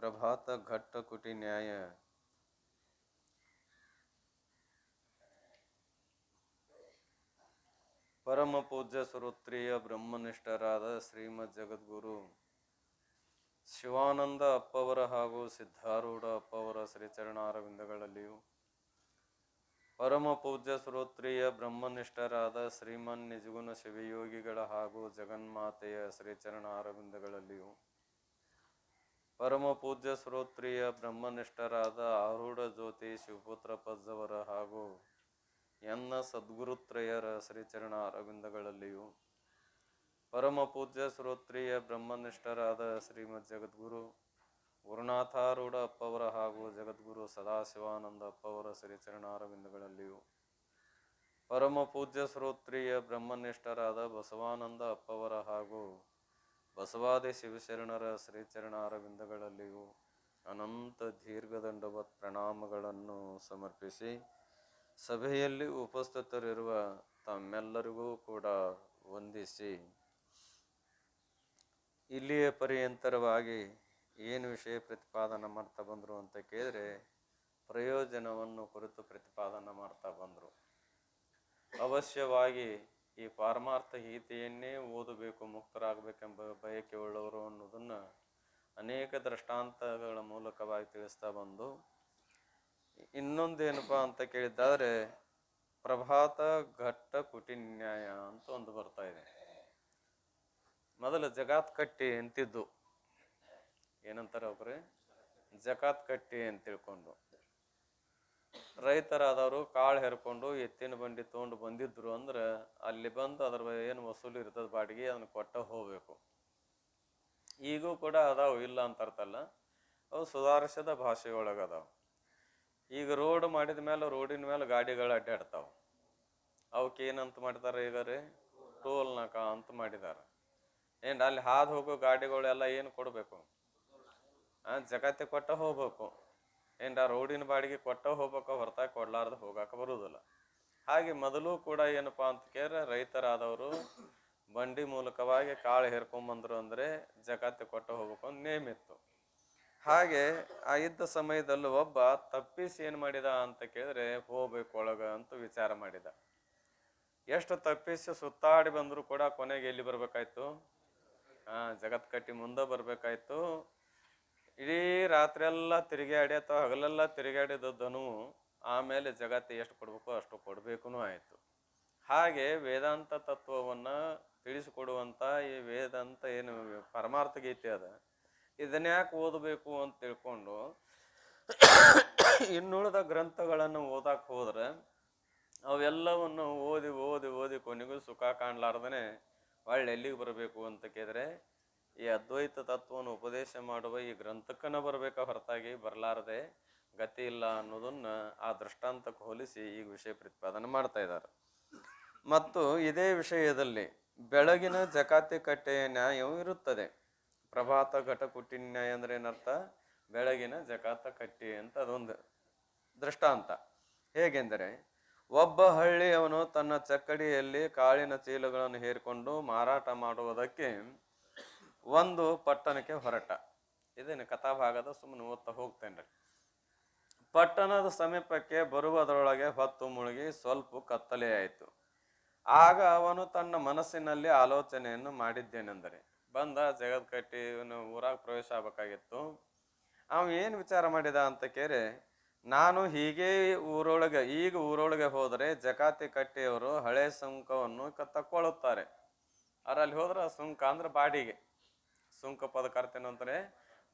ಪ್ರಭಾತ ಘಟ್ಟ ಕುಟಿ ನ್ಯಾಯ ಪರಮ ಪೂಜ್ಯ ಶ್ರೋತ್ರಿಯ ಬ್ರಹ್ಮನಿಷ್ಠರಾದ ಶ್ರೀಮದ್ ಜಗದ್ಗುರು ಶಿವಾನಂದ ಅಪ್ಪವರ ಹಾಗೂ ಸಿದ್ಧಾರೂಢ ಅಪ್ಪವರ ಶ್ರೀಚರಣಾರವಿಂದಗಳಲ್ಲಿಯೂ ಪರಮ ಪೂಜ್ಯ ಶ್ರೋತ್ರಿಯ ಬ್ರಹ್ಮನಿಷ್ಠರಾದ ಶ್ರೀಮನ್ ನಿಜಗುಣ ಶಿವಯೋಗಿಗಳ ಹಾಗೂ ಜಗನ್ಮಾತೆಯ ಶ್ರೀಚರಣಾರವಿಂದಗಳಲ್ಲಿಯೂ ಪರಮ ಪೂಜ್ಯ ಶ್ರೋತ್ರಿಯ ಬ್ರಹ್ಮನಿಷ್ಠರಾದ ಆರೂಢ ಜ್ಯೋತಿ ಶಿವಪುತ್ರ ಪಜ್ಜವರ ಹಾಗೂ ಎನ್ನ ಸದ್ಗುರುತ್ರಯರ ಶ್ರೀಚರಣ ಅರವಿಂದಗಳಲ್ಲಿಯೂ ಪರಮ ಪೂಜ್ಯ ಶ್ರೋತ್ರಿಯ ಬ್ರಹ್ಮನಿಷ್ಠರಾದ ಶ್ರೀಮದ್ ಜಗದ್ಗುರು ಗುರುನಾಥಾರೂಢ ಅಪ್ಪವರ ಹಾಗೂ ಜಗದ್ಗುರು ಸದಾಶಿವಾನಂದ ಅಪ್ಪವರ ಶ್ರೀಚರಣ ಅರವಿಂದಗಳಲ್ಲಿಯೂ ಪರಮ ಪೂಜ್ಯ ಶ್ರೋತ್ರಿಯ ಬ್ರಹ್ಮನಿಷ್ಠರಾದ ಬಸವಾನಂದ ಅಪ್ಪವರ ಹಾಗೂ ಬಸವಾದಿ ಶಿವಶರಣರ ಶ್ರೀಚರಣ ಅರವಿಂದಗಳಲ್ಲಿಯೂ ಅನಂತ ದೀರ್ಘದಂಡವತ್ ಪ್ರಣಾಮಗಳನ್ನು ಸಮರ್ಪಿಸಿ ಸಭೆಯಲ್ಲಿ ಉಪಸ್ಥಿತರಿರುವ ತಮ್ಮೆಲ್ಲರಿಗೂ ಕೂಡ ವಂದಿಸಿ ಇಲ್ಲಿಯ ಪರ್ಯಂತರವಾಗಿ ಏನು ವಿಷಯ ಪ್ರತಿಪಾದನೆ ಮಾಡ್ತಾ ಬಂದರು ಅಂತ ಕೇಳಿದ್ರೆ ಪ್ರಯೋಜನವನ್ನು ಕುರಿತು ಪ್ರತಿಪಾದನೆ ಮಾಡ್ತಾ ಬಂದರು. ಅವಶ್ಯವಾಗಿ ಈ ಪಾರಮಾರ್ಥ ಗೀತೆಯನ್ನೇ ಓದಬೇಕು, ಮುಕ್ತರಾಗಬೇಕೆಂಬ ಬಯಕೆ ಉಳ್ಳವರು ಅನ್ನೋದನ್ನು ಅನೇಕ ದೃಷ್ಟಾಂತಗಳ ಮೂಲಕವಾಗಿ ತಿಳಿಸ್ತಾ ಬಂದು ಇನ್ನೊಂದೇನಪ್ಪ ಅಂತ ಕೇಳಿದ್ದಾದ್ರೆ ಪ್ರಭಾತ ಘಟ್ಟ ಕುಟಿ ನ್ಯಾಯ ಅಂತ ಒಂದು ಬರ್ತಾ ಇದೆ. ಮೊದಲು ಜಗಾತ್ ಕಟ್ಟಿ ಅಂತಿದ್ದು ಏನಂತಾರೆ ಒಬ್ರೆ ಜಕಾತ್ ಕಟ್ಟಿ ಅಂತ ತಿಳ್ಕೊಂಡು ರೈತರಾದವರು ಕಾಳು ಹೆರ್ಕೊಂಡು ಎತ್ತಿನ ಬಂಡಿ ತೊಗೊಂಡು ಬಂದಿದ್ರು ಅಂದ್ರೆ ಅಲ್ಲಿ ಬಂದು ಅದ್ರ ಏನು ವಸೂಲಿ ಇರ್ತದ ಬಾಡಿಗೆ ಅದನ್ನ ಕೊಟ್ಟ ಹೋಗ್ಬೇಕು. ಈಗೂ ಕೂಡ ಅದಾವ, ಇಲ್ಲ ಅಂತ ಅರ್ಥಲ್ಲ, ಅವು ಸುಧಾರಿಸಿದ ಭಾಷೆಯೊಳಗೆ ಅದಾವ. ಈಗ ರೋಡ್ ಮಾಡಿದ ಮೇಲೆ ರೋಡಿನ ಮೇಲೆ ಗಾಡಿಗಳು ಅಡ್ಡಾಡ್ತಾವ. ಅವಕ್ಕೆ ಏನಂತ ಮಾಡಿದಾರೆ ಈಗ ರೀ ಟೋಲ್ ನಾಕ ಅಂತ ಮಾಡಿದಾರೆ. ಏನು ಅಲ್ಲಿ ಹಾದು ಹೋಗೋ ಗಾಡಿಗಳೆಲ್ಲ ಏನು ಕೊಡಬೇಕು, ಜಗತ್ತೆ ಕೊಟ್ಟ ಹೋಗ್ಬೇಕು. ಏನು ರೋಡಿನ ಬಾಡಿಗೆ ಕೊಟ್ಟ ಹೋಗ್ಬೇಕು, ಹೊರತಾಗಿ ಕೊಡ್ಲಾರ್ದು ಹೋಗಾಕ ಬರುವುದಿಲ್ಲ. ಹಾಗೆ ಮೊದಲು ಕೂಡ ಏನಪ್ಪ ಅಂತ ಕೇಳಿದ್ರೆ ರೈತರಾದವರು ಬಂಡಿ ಮೂಲಕವಾಗಿ ಕಾಳು ಹೇರ್ಕೊಂಬಂದ್ರು ಅಂದರೆ ಜಗತ್ತೆ ಕೊಟ್ಟ ಹೋಗ್ಬೇಕು ಅಂತ ನೇಮ್ ಇತ್ತು. ಹಾಗೆ ಆ ಇದ್ದ ಸಮಯದಲ್ಲಿ ಒಬ್ಬ ತಪ್ಪಿಸಿ ಏನು ಮಾಡಿದ ಅಂತ ಕೇಳಿದ್ರೆ ಹೋಗ್ಬೇಕು ಒಳಗ ಅಂತ ವಿಚಾರ ಮಾಡಿದ. ಎಷ್ಟು ತಪ್ಪಿಸಿ ಸುತ್ತಾಡಿ ಬಂದ್ರು ಕೂಡ ಕೊನೆಗೆ ಎಲ್ಲಿ ಬರ್ಬೇಕಾಯ್ತು, ಜಗತ್ ಕಟ್ಟಿ ಮುಂದೆ ಬರ್ಬೇಕಾಯ್ತು. ಇಡೀ ರಾತ್ರಿ ಎಲ್ಲ ತಿರುಗಾಡಿ ಅಥವಾ ಹಗಲೆಲ್ಲ ತಿರುಗಾಡಿದನು ಆಮೇಲೆ ಜಗತ್ತು ಎಷ್ಟು ಕೊಡ್ಬೇಕು ಅಷ್ಟು ಕೊಡ್ಬೇಕೂ ಆಯ್ತು. ಹಾಗೆ ವೇದಾಂತ ತತ್ವವನ್ನ ತಿಳಿಸಿಕೊಡುವಂತ ಈ ವೇದಾಂತ ಏನು ಪರಮಾರ್ಥ ಗೀತೆ ಅದ, ಇದನ್ಯಾಕೆ ಓದಬೇಕು ಅಂತ ತಿಳ್ಕೊಂಡು ಇನ್ನುಳಿದ ಗ್ರಂಥಗಳನ್ನು ಓದಾಕ್ ಹೋದ್ರೆ ಅವೆಲ್ಲವನ್ನು ಓದಿ ಓದಿ ಓದಿ ಕೊನೆಗೂ ಸುಖ ಕಾಣ್ಲಾರ್ದನೆ ಒಳ್ಳೆ ಎಲ್ಲಿಗೆ ಬರಬೇಕು ಅಂತ ಕೇಳಿದ್ರೆ ಈ ಅದ್ವೈತ ತತ್ವವನ್ನು ಉಪದೇಶ ಮಾಡುವ ಈ ಗ್ರಂಥಕ್ಕನ ಬರಬೇಕ, ಹೊರತಾಗಿ ಬರಲಾರದೆ ಗತಿ ಇಲ್ಲ ಅನ್ನೋದನ್ನ ಆ ದೃಷ್ಟಾಂತಕ್ಕೆ ಹೋಲಿಸಿ ಈಗ ವಿಷಯ ಪ್ರತಿಪಾದನೆ ಮಾಡ್ತಾ ಇದ್ದಾರೆ. ಮತ್ತು ಇದೇ ವಿಷಯದಲ್ಲಿ ಬೆಳಗಿನ ಜಕಾತಿ ಕಟ್ಟೆಯ ನ್ಯಾಯವು ಇರುತ್ತದೆ. ಪ್ರಭಾತ ಘಟ ಕುಟಿ ನ್ಯಾಯ ಅಂದ್ರೆ ಏನರ್ಥ, ಬೆಳಗಿನ ಜಕಾತ ಕಟ್ಟಿ ಅಂತ ಅದೊಂದು ದೃಷ್ಟಾಂತ. ಹೇಗೆಂದರೆ ಒಬ್ಬ ಹಳ್ಳಿಯವನು ತನ್ನ ಚಕ್ಕಡಿಯಲ್ಲಿ ಕಾಳಿನ ಚೀಲಗಳನ್ನು ಹೇರಿಕೊಂಡು ಮಾರಾಟ ಮಾಡುವುದಕ್ಕೆ ಒಂದು ಪಟ್ಟಣಕ್ಕೆ ಹೊರಟ. ಇದೇನು ಕಥಾಭಾಗದ ಸುಮ್ಮನೆ ಓದ್ತಾ ಹೋಗ್ತೇನ್ರಿ. ಪಟ್ಟಣದ ಸಮೀಪಕ್ಕೆ ಬರುವುದರೊಳಗೆ ಹೊತ್ತು ಮುಳುಗಿ ಸ್ವಲ್ಪ ಕತ್ತಲೆ ಆಯಿತು. ಆಗ ಅವನು ತನ್ನ ಮನಸ್ಸಿನಲ್ಲಿ ಆಲೋಚನೆಯನ್ನು ಮಾಡಿದ್ದೇನೆಂದರೆ, ಬಂದ ಜಗತ್ ಕಟ್ಟಿ ಊರಾಗ ಪ್ರವೇಶ ಆಗ್ಬೇಕಾಗಿತ್ತು. ಅವ ಏನು ವಿಚಾರ ಮಾಡಿದ ಅಂತ ಕೇಳಿ, ನಾನು ಹೀಗೆ ಈಗ ಊರೊಳಗೆ ಹೋದರೆ ಜಕಾತಿ ಕಟ್ಟಿಯವರು ಹಳೆ ಸುಂಕವನ್ನು ತಕ್ಕೊಳ್ಳುತ್ತಾರೆ. ಅಲ್ಲಿ ಹೋದ್ರೆ ಸುಂಕ ಅಂದ್ರೆ ಬಾಡಿಗೆ, ಸುಂಕ ಪದ ಕರ್ತೇನೆ ಅಂತಾರೆ,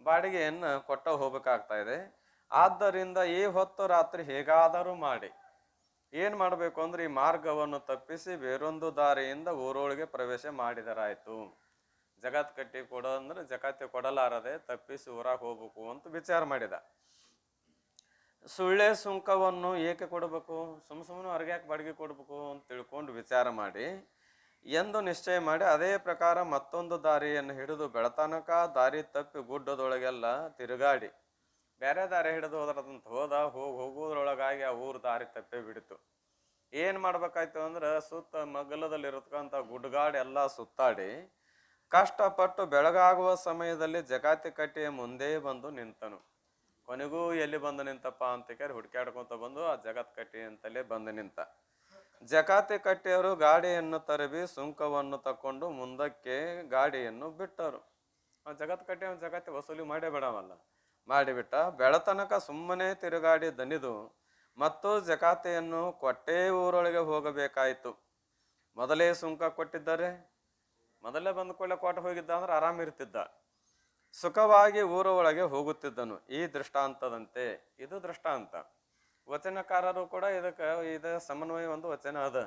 ಬಾಡಿಗೆಯನ್ನು ಕೊಟ್ಟ ಹೋಗ್ಬೇಕಾಗ್ತಾ ಇದೆ. ಆದ್ದರಿಂದ ಈ ಹೊತ್ತು ರಾತ್ರಿ ಹೇಗಾದರೂ ಮಾಡಿ ಏನ್ ಮಾಡಬೇಕು ಅಂದ್ರೆ ಈ ಮಾರ್ಗವನ್ನು ತಪ್ಪಿಸಿ ಬೇರೊಂದು ದಾರಿಯಿಂದ ಊರೊಳಗೆ ಪ್ರವೇಶ ಮಾಡಿದರಾಯ್ತು. ಜಗತ್ ಕಟ್ಟಿ ಕೊಡೋ ಅಂದ್ರೆ ಜಗತ್ತೆ ಕೊಡಲಾರದೆ ತಪ್ಪಿಸಿ ಊರಾಗ ಹೋಗ್ಬೇಕು ಅಂತ ವಿಚಾರ ಮಾಡಿದ. ಸುಳ್ಳೆ ಸುಂಕವನ್ನು ಏಕೆ ಕೊಡಬೇಕು, ಸುಮ್ಮನೆ ಹೊರಗ್ಯಾಕೆ ಬಾಡಿಗೆ ಕೊಡ್ಬೇಕು ಅಂತ ತಿಳ್ಕೊಂಡು ವಿಚಾರ ಮಾಡಿ ಎಂದು ನಿಶ್ಚಯ ಮಾಡಿ ಅದೇ ಪ್ರಕಾರ ಮತ್ತೊಂದು ದಾರಿಯನ್ನು ಹಿಡಿದು ಬೆಳತನಕ ದಾರಿ ತಪ್ಪಿ ಗುಡ್ಡದೊಳಗೆಲ್ಲ ತಿರುಗಾಡಿ ಬೇರೆ ದಾರಿ ಹಿಡಿದು ಹೋದ್ರಂತ ಹೋಗೋದ್ರೊಳಗಾಗಿ ಆ ಊರು ದಾರಿ ತಪ್ಪೇ ಬಿಡಿತು. ಏನ್ ಮಾಡ್ಬೇಕಾಯ್ತು ಅಂದ್ರೆ ಸುತ್ತ ಮಗ್ಗಲದಲ್ಲಿರತಕ್ಕಂಥ ಗುಡ್ಡಗಾಡು ಎಲ್ಲ ಸುತ್ತಾಡಿ ಕಷ್ಟಪಟ್ಟು ಬೆಳಗಾಗುವ ಸಮಯದಲ್ಲಿ ಜಕಾತಿ ಕಟ್ಟೆಯ ಮುಂದೆ ಬಂದು ನಿಂತನು. ಕೊನೆಗೂ ಎಲ್ಲಿ ಬಂದು ನಿಂತಪ್ಪ ಅಂತ ಕೇಳಿ ಹುಡುಕಾಡ್ಕೊಂತ ಬಂದು ಆ ಜಗತ್ ಕಟ್ಟೆ ಅಂತಲೇ ಬಂದು ನಿಂತ. ಜಕಾತಿ ಕಟ್ಟೆಯವರು ಗಾಡಿಯನ್ನು ತರಬಿ ಸುಂಕವನ್ನು ತಕೊಂಡು ಮುಂದಕ್ಕೆ ಗಾಡಿಯನ್ನು ಬಿಟ್ಟರು. ಆ ಜಗತ್ ಕಟ್ಟೆ ಜಗತ್ತೆ ವಸೂಲಿ ಮಾಡೇ ಬಿಡವಲ್ಲ, ಮಾಡಿಬಿಟ್ಟ. ಬೆಳತನಕ ಸುಮ್ಮನೆ ತಿರುಗಾಡಿ ದಣಿದು ಮತ್ತು ಜಕಾತೆಯನ್ನು ಕೊಟ್ಟೇ ಊರೊಳಗೆ ಹೋಗಬೇಕಾಯಿತು. ಮೊದಲೇ ಸುಂಕ ಕೊಟ್ಟಿದ್ದಾರೆ, ಮೊದಲೇ ಬಂದು ಕೊಳ್ಳೆ ಕೊಟ್ಟು ಹೋಗಿದ್ದ ಅಂದ್ರೆ ಆರಾಮಿರ್ತಿದ್ದ, ಸುಖವಾಗಿ ಊರ ಒಳಗೆ ಹೋಗುತ್ತಿದ್ದನು. ಈ ದೃಷ್ಟಾಂತದಂತೆ ಇದು ದೃಷ್ಟಾಂತ. ವಚನಕಾರರು ಕೂಡ ಇದಕ್ಕೆ ಸಮನ್ವಯ ಒಂದು ವಚನ ಅದ.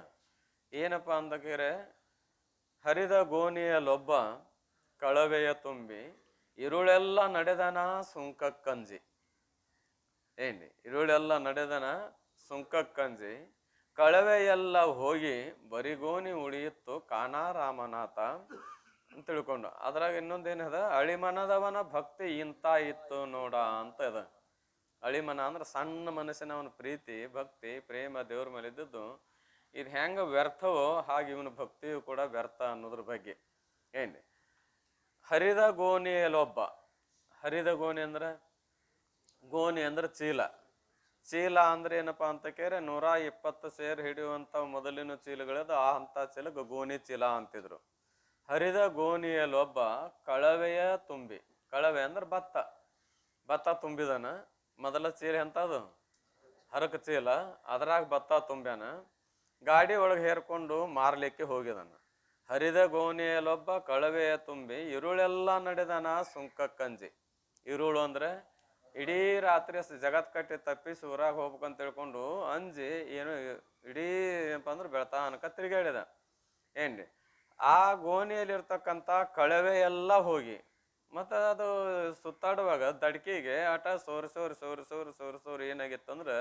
ಏನಪ್ಪ ಅಂದಕ್ಕೆ, ಹರಿದ ಗೋಣಿಯಲ್ಲೊಬ್ಬ ಕಳವೆಯ ತುಂಬಿ ಇರುಳೆಲ್ಲ ನಡೆದನ ಸುಂಕಕ್ಕಂಜಿ. ಏನಿ ಇರುಳೆಲ್ಲ ನಡೆದನ ಸುಂಕಕ್ಕಂಜಿ, ಕಳವೆಯೆಲ್ಲ ಹೋಗಿ ಬರಿಗೋಣಿ ಉಳಿಯಿತ್ತು ಕಾನಾರಾಮನಾಥ ಅಂತ ತಿಳ್ಕೊಂಡು. ಅದ್ರಾಗ ಇನ್ನೊಂದೇನದ, ಅಳಿಮನದವನ ಭಕ್ತಿ ಇಂತ ಇತ್ತು ನೋಡ ಅಂತ ಅದ. ಅಳಿಮನ ಅಂದ್ರೆ ಸಣ್ಣ ಮನಸ್ಸಿನವನ ಪ್ರೀತಿ, ಭಕ್ತಿ, ಪ್ರೇಮ ದೇವ್ರ ಮೇಲೆ ಇದ್ದದ್ದು. ಇದು ಹೆಂಗ ವ್ಯರ್ಥವೋ ಹಾಗೆ ಇವನ ಭಕ್ತಿಯು ಕೂಡ ವ್ಯರ್ಥ ಅನ್ನೋದ್ರ ಬಗ್ಗೆ. ಏನಿ ಹರಿದ ಗೋಣಿಯಲ್ಲೊಬ್ಬ, ಹರಿದ ಗೋಣಿ ಅಂದ್ರೆ, ಗೋಣಿ ಅಂದ್ರೆ ಚೀಲ. ಚೀಲ ಅಂದ್ರೆ ಏನಪ್ಪಾ ಅಂತ ಕೇರೆ 120 ಸೇರ್ ಹಿಡಿಯುವಂತ ಮೊದಲಿನ ಚೀಲಗಳದ, ಆ ಅಂತ ಚೀಲ ಗೋಣಿ ಚೀಲ ಅಂತಿದ್ರು. ಹರಿದ ಗೋಣಿಯಲ್ಲೊಬ್ಬ ಕಳವೆಯ ತುಂಬಿ, ಕಳವೆ ಅಂದ್ರೆ ಭತ್ತ, ಭತ್ತ ತುಂಬಿದನ. ಮೊದಲ ಚೀಲ ಎಂತದು ಹರಕ ಚೀಲ, ಅದ್ರಾಗ ಭತ್ತ ತುಂಬ್ಯಾನ. ಗಾಡಿ ಒಳಗೆ ಹೇರ್ಕೊಂಡು ಮಾರ್ಲಿಕ್ಕೆ ಹೋಗಿದನ. ಹರಿದ ಗೋಣಿಯಲ್ಲೊಬ್ಬ ಕಳವೆಯ ತುಂಬಿ ಇರುಳೆಲ್ಲ ನಡೆದನ ಸುಂಕಕ್ಕಂಜಿ. ಇರುಳು ಅಂದ್ರೆ ಇಡೀ ರಾತ್ರಿ ಜಗತ್ ಕಟ್ಟಿ ತಪ್ಪಿಸಿ ಊರಾಗ ಹೋಗ್ಬೇಕಂತ ತಿಳ್ಕೊಂಡು ಅಂಜಿ ಏನು ಇಡೀ ಏನಪ್ಪ ಅಂದ್ರೆ ಬೆಳತಾನಕ ತಿರುಗಾಡಿದ. ಏನ್ರಿ ಆ ಗೋಣಿಯಲ್ಲಿ ಇರ್ತಕ್ಕಂಥ ಕಳವೆ ಎಲ್ಲ ಹೋಗಿ, ಮತ್ತು ಅದು ಸುತ್ತಾಡುವಾಗ ದಡ್ಕಿಗೆ ಆಟ ಸೋರಿ ಸೋರಿ ಸೋರಿ ಸೋರಿ ಸೋರಿ ಸೋರಿ ಏನಾಗಿತ್ತು ಅಂದ್ರೆ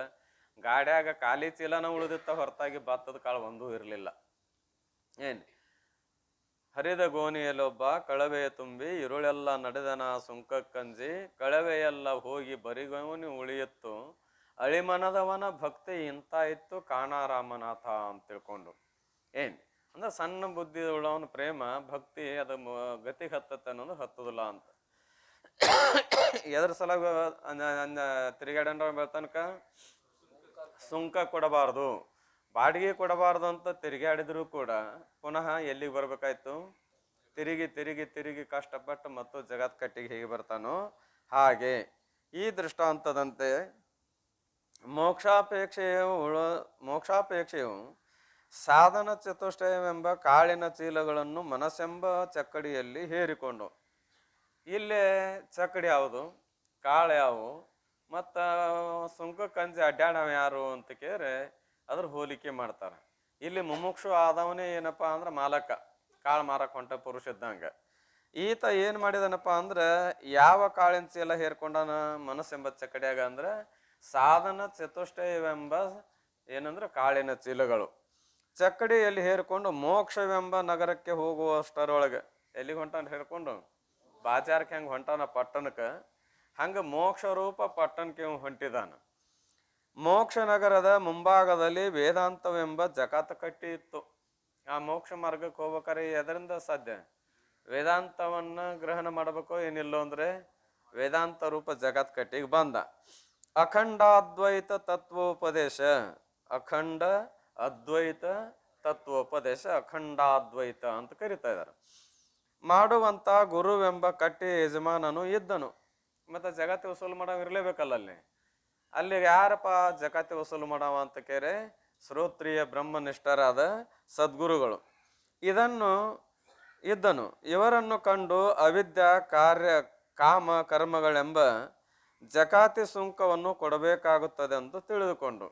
ಗಾಡ್ಯಾಗ ಖಾಲಿ ಚೀಲನ ಉಳಿದಿತ್ತ, ಹೊರತಾಗಿ ಭತ್ತದ ಕಾಳು ಒಂದೂ ಇರಲಿಲ್ಲ. ಏನ್ ಹರಿದ ಗೋಣಿಯಲ್ಲೊಬ್ಬ ಕಳವೆಯ ತುಂಬಿ ಇರುಳೆಲ್ಲ ನಡೆದನ ಸುಂಕಕ್ಕಂಜಿ, ಕಳವೆಯೆಲ್ಲ ಹೋಗಿ ಬರಿಗೋಣಿ ಉಳಿಯಿತ್ತು ಅಳಿಮನದವನ ಭಕ್ತಿ ಇಂತ ಇತ್ತು ಕಾಣಾರಾಮನಾಥ ಅಂತ ತಿಳ್ಕೊಂಡು. ಏನ್ ಅಂದ್ರೆ ಸಣ್ಣ ಬುದ್ಧಿ ಉಳ್ಳವನ ಪ್ರೇಮ ಭಕ್ತಿ ಅದು ಗತಿಗೆ ಹತ್ತತ್ತೆ ಅನ್ನೋದು ಹತ್ತದಿಲ್ಲ ಅಂತ. ಎದ್ರ ಸಲ ತಿರುಗಾಡಂಡ ಬೆಳ್ತನಕ ಸುಂಕ ಕೊಡಬಾರ್ದು, ಬಾಡಿಗೆ ಕೊಡಬಾರ್ದು ಅಂತ ತಿರುಗಾಡಿದ್ರು ಕೂಡ ಪುನಃ ಎಲ್ಲಿಗೆ ಬರ್ಬೇಕಾಯ್ತು, ತಿರುಗಿ ತಿರುಗಿ ತಿರುಗಿ ಕಷ್ಟಪಟ್ಟು ಮತ್ತು ಜಗತ್ ಕಟ್ಟಿಗೆ ಹೇಗೆ ಬರ್ತಾನೋ ಹಾಗೆ ಈ ದೃಷ್ಟಾಂತದಂತೆ ಮೋಕ್ಷಾಪೇಕ್ಷೆಯು ಸಾಧನ ಚತುಷ್ಟಯವೆಂಬ ಕಾಳಿನ ಚೀಲಗಳನ್ನು ಮನಸ್ಸೆಂಬ ಚಕ್ಕಡಿಯಲ್ಲಿ ಹೇರಿಕೊಂಡು. ಇಲ್ಲೇ ಚಕ್ಕಡಿ ಯಾವುದು, ಕಾಳು ಯಾವುವು, ಮತ್ತು ಸುಂಕಕ್ಕಂಜಿ ಅಡ್ಡಾಡವ ಯಾರು ಅಂತ ಕೇಳಿ ಅದ್ರ ಹೋಲಿಕೆ ಮಾಡ್ತಾರೆ. ಇಲ್ಲಿ ಮುಮುಕ್ಷು ಆದವನೇ ಏನಪ್ಪಾ ಅಂದ್ರೆ ಮಾಲಕ, ಕಾಳು ಮಾರಕ್ ಹೊಂಟ ಪುರುಷ ಇದ್ದಂಗ. ಈತ ಏನ್ ಮಾಡಿದನಪ್ಪ ಅಂದ್ರೆ ಯಾವ ಕಾಳಿನ ಚೀಲ ಹೇರ್ಕೊಂಡನ ಮನಸ್ಸೆಂಬ ಚಕ್ಕಡಿಯಾಗ ಅಂದ್ರೆ ಸಾಧನ ಚತುಷ್ಟಯವೆಂಬ ಏನಂದ್ರೆ ಕಾಳಿನ ಚೀಲಗಳು ಚಕ್ಕಡಿಯಲ್ಲಿ ಹೇರ್ಕೊಂಡು ಮೋಕ್ಷವೆಂಬ ನಗರಕ್ಕೆ ಹೋಗುವಷ್ಟರೊಳಗೆ. ಎಲ್ಲಿಗೆ ಹೊಂಟಾನ ಹೇರ್ಕೊಂಡು, ಬಾಜಾರ್ಕ್ಕೆ ಹೆಂಗೆ ಹೊಂಟಾನ ಪಟ್ಟಣಕ್ಕೆ, ಹಂಗ ಮೋಕ್ಷ ರೂಪ ಪಟ್ಟಣಕ್ಕೆ ಹೊಂಟಿದಾನ. ಮೋಕ್ಷ ನಗರದ ಮುಂಭಾಗದಲ್ಲಿ ವೇದಾಂತವೆಂಬ ಜಕಾತ ಕಟ್ಟಿ ಇತ್ತು. ಆ ಮೋಕ್ಷ ಮಾರ್ಗಕ್ಕೆ ಹೋಗ್ಬೇಕಾರೆ ಎದರಿಂದ ಸಾಧ್ಯ, ವೇದಾಂತವನ್ನ ಗ್ರಹಣ ಮಾಡಬೇಕು. ಏನಿಲ್ಲ ಅಂದ್ರೆ ವೇದಾಂತ ರೂಪ ಜಗತ್ ಕಟ್ಟಿಗೆ ಬಂದ. ಅಖಂಡಾದ್ವೈತ ತತ್ವೋಪದೇಶ, ಅಖಂಡ ಅದ್ವೈತ ತತ್ವೋಪದೇಶ, ಅಖಂಡಾದ್ವೈತ ಅಂತ ಕರಿತಾ ಇದ್ದಾರೆ. ಮಾಡುವಂತ ಗುರುವೆಂಬ ಕಟ್ಟಿ ಯಜಮಾನನು ಇದ್ದನು. ಮತ್ತೆ ಜಗತ್ತು ವಸೂಲು ಮಾಡವ ಇರ್ಲೇಬೇಕಲ್ಲ ಅಲ್ಲಿ. ಅಲ್ಲಿಗೆ ಯಾರಪ್ಪ ಜಗತ್ತು ವಸೂಲು ಮಾಡವ ಅಂತ ಕೇರೆ ಶ್ರೋತ್ರಿಯ ಬ್ರಹ್ಮನಿಷ್ಠರಾದ ಸದ್ಗುರುಗಳು ಇದ್ದನು. ಇವರನ್ನು ಕಂಡು ಅವಿದ್ಯಾ ಕಾರ್ಯ ಕಾಮ ಕರ್ಮಗಳೆಂಬ ಜಕಾತಿ ಸುಂಕವನ್ನು ಕೊಡಬೇಕಾಗುತ್ತದೆ ಎಂದು ತಿಳಿದುಕೊಂಡು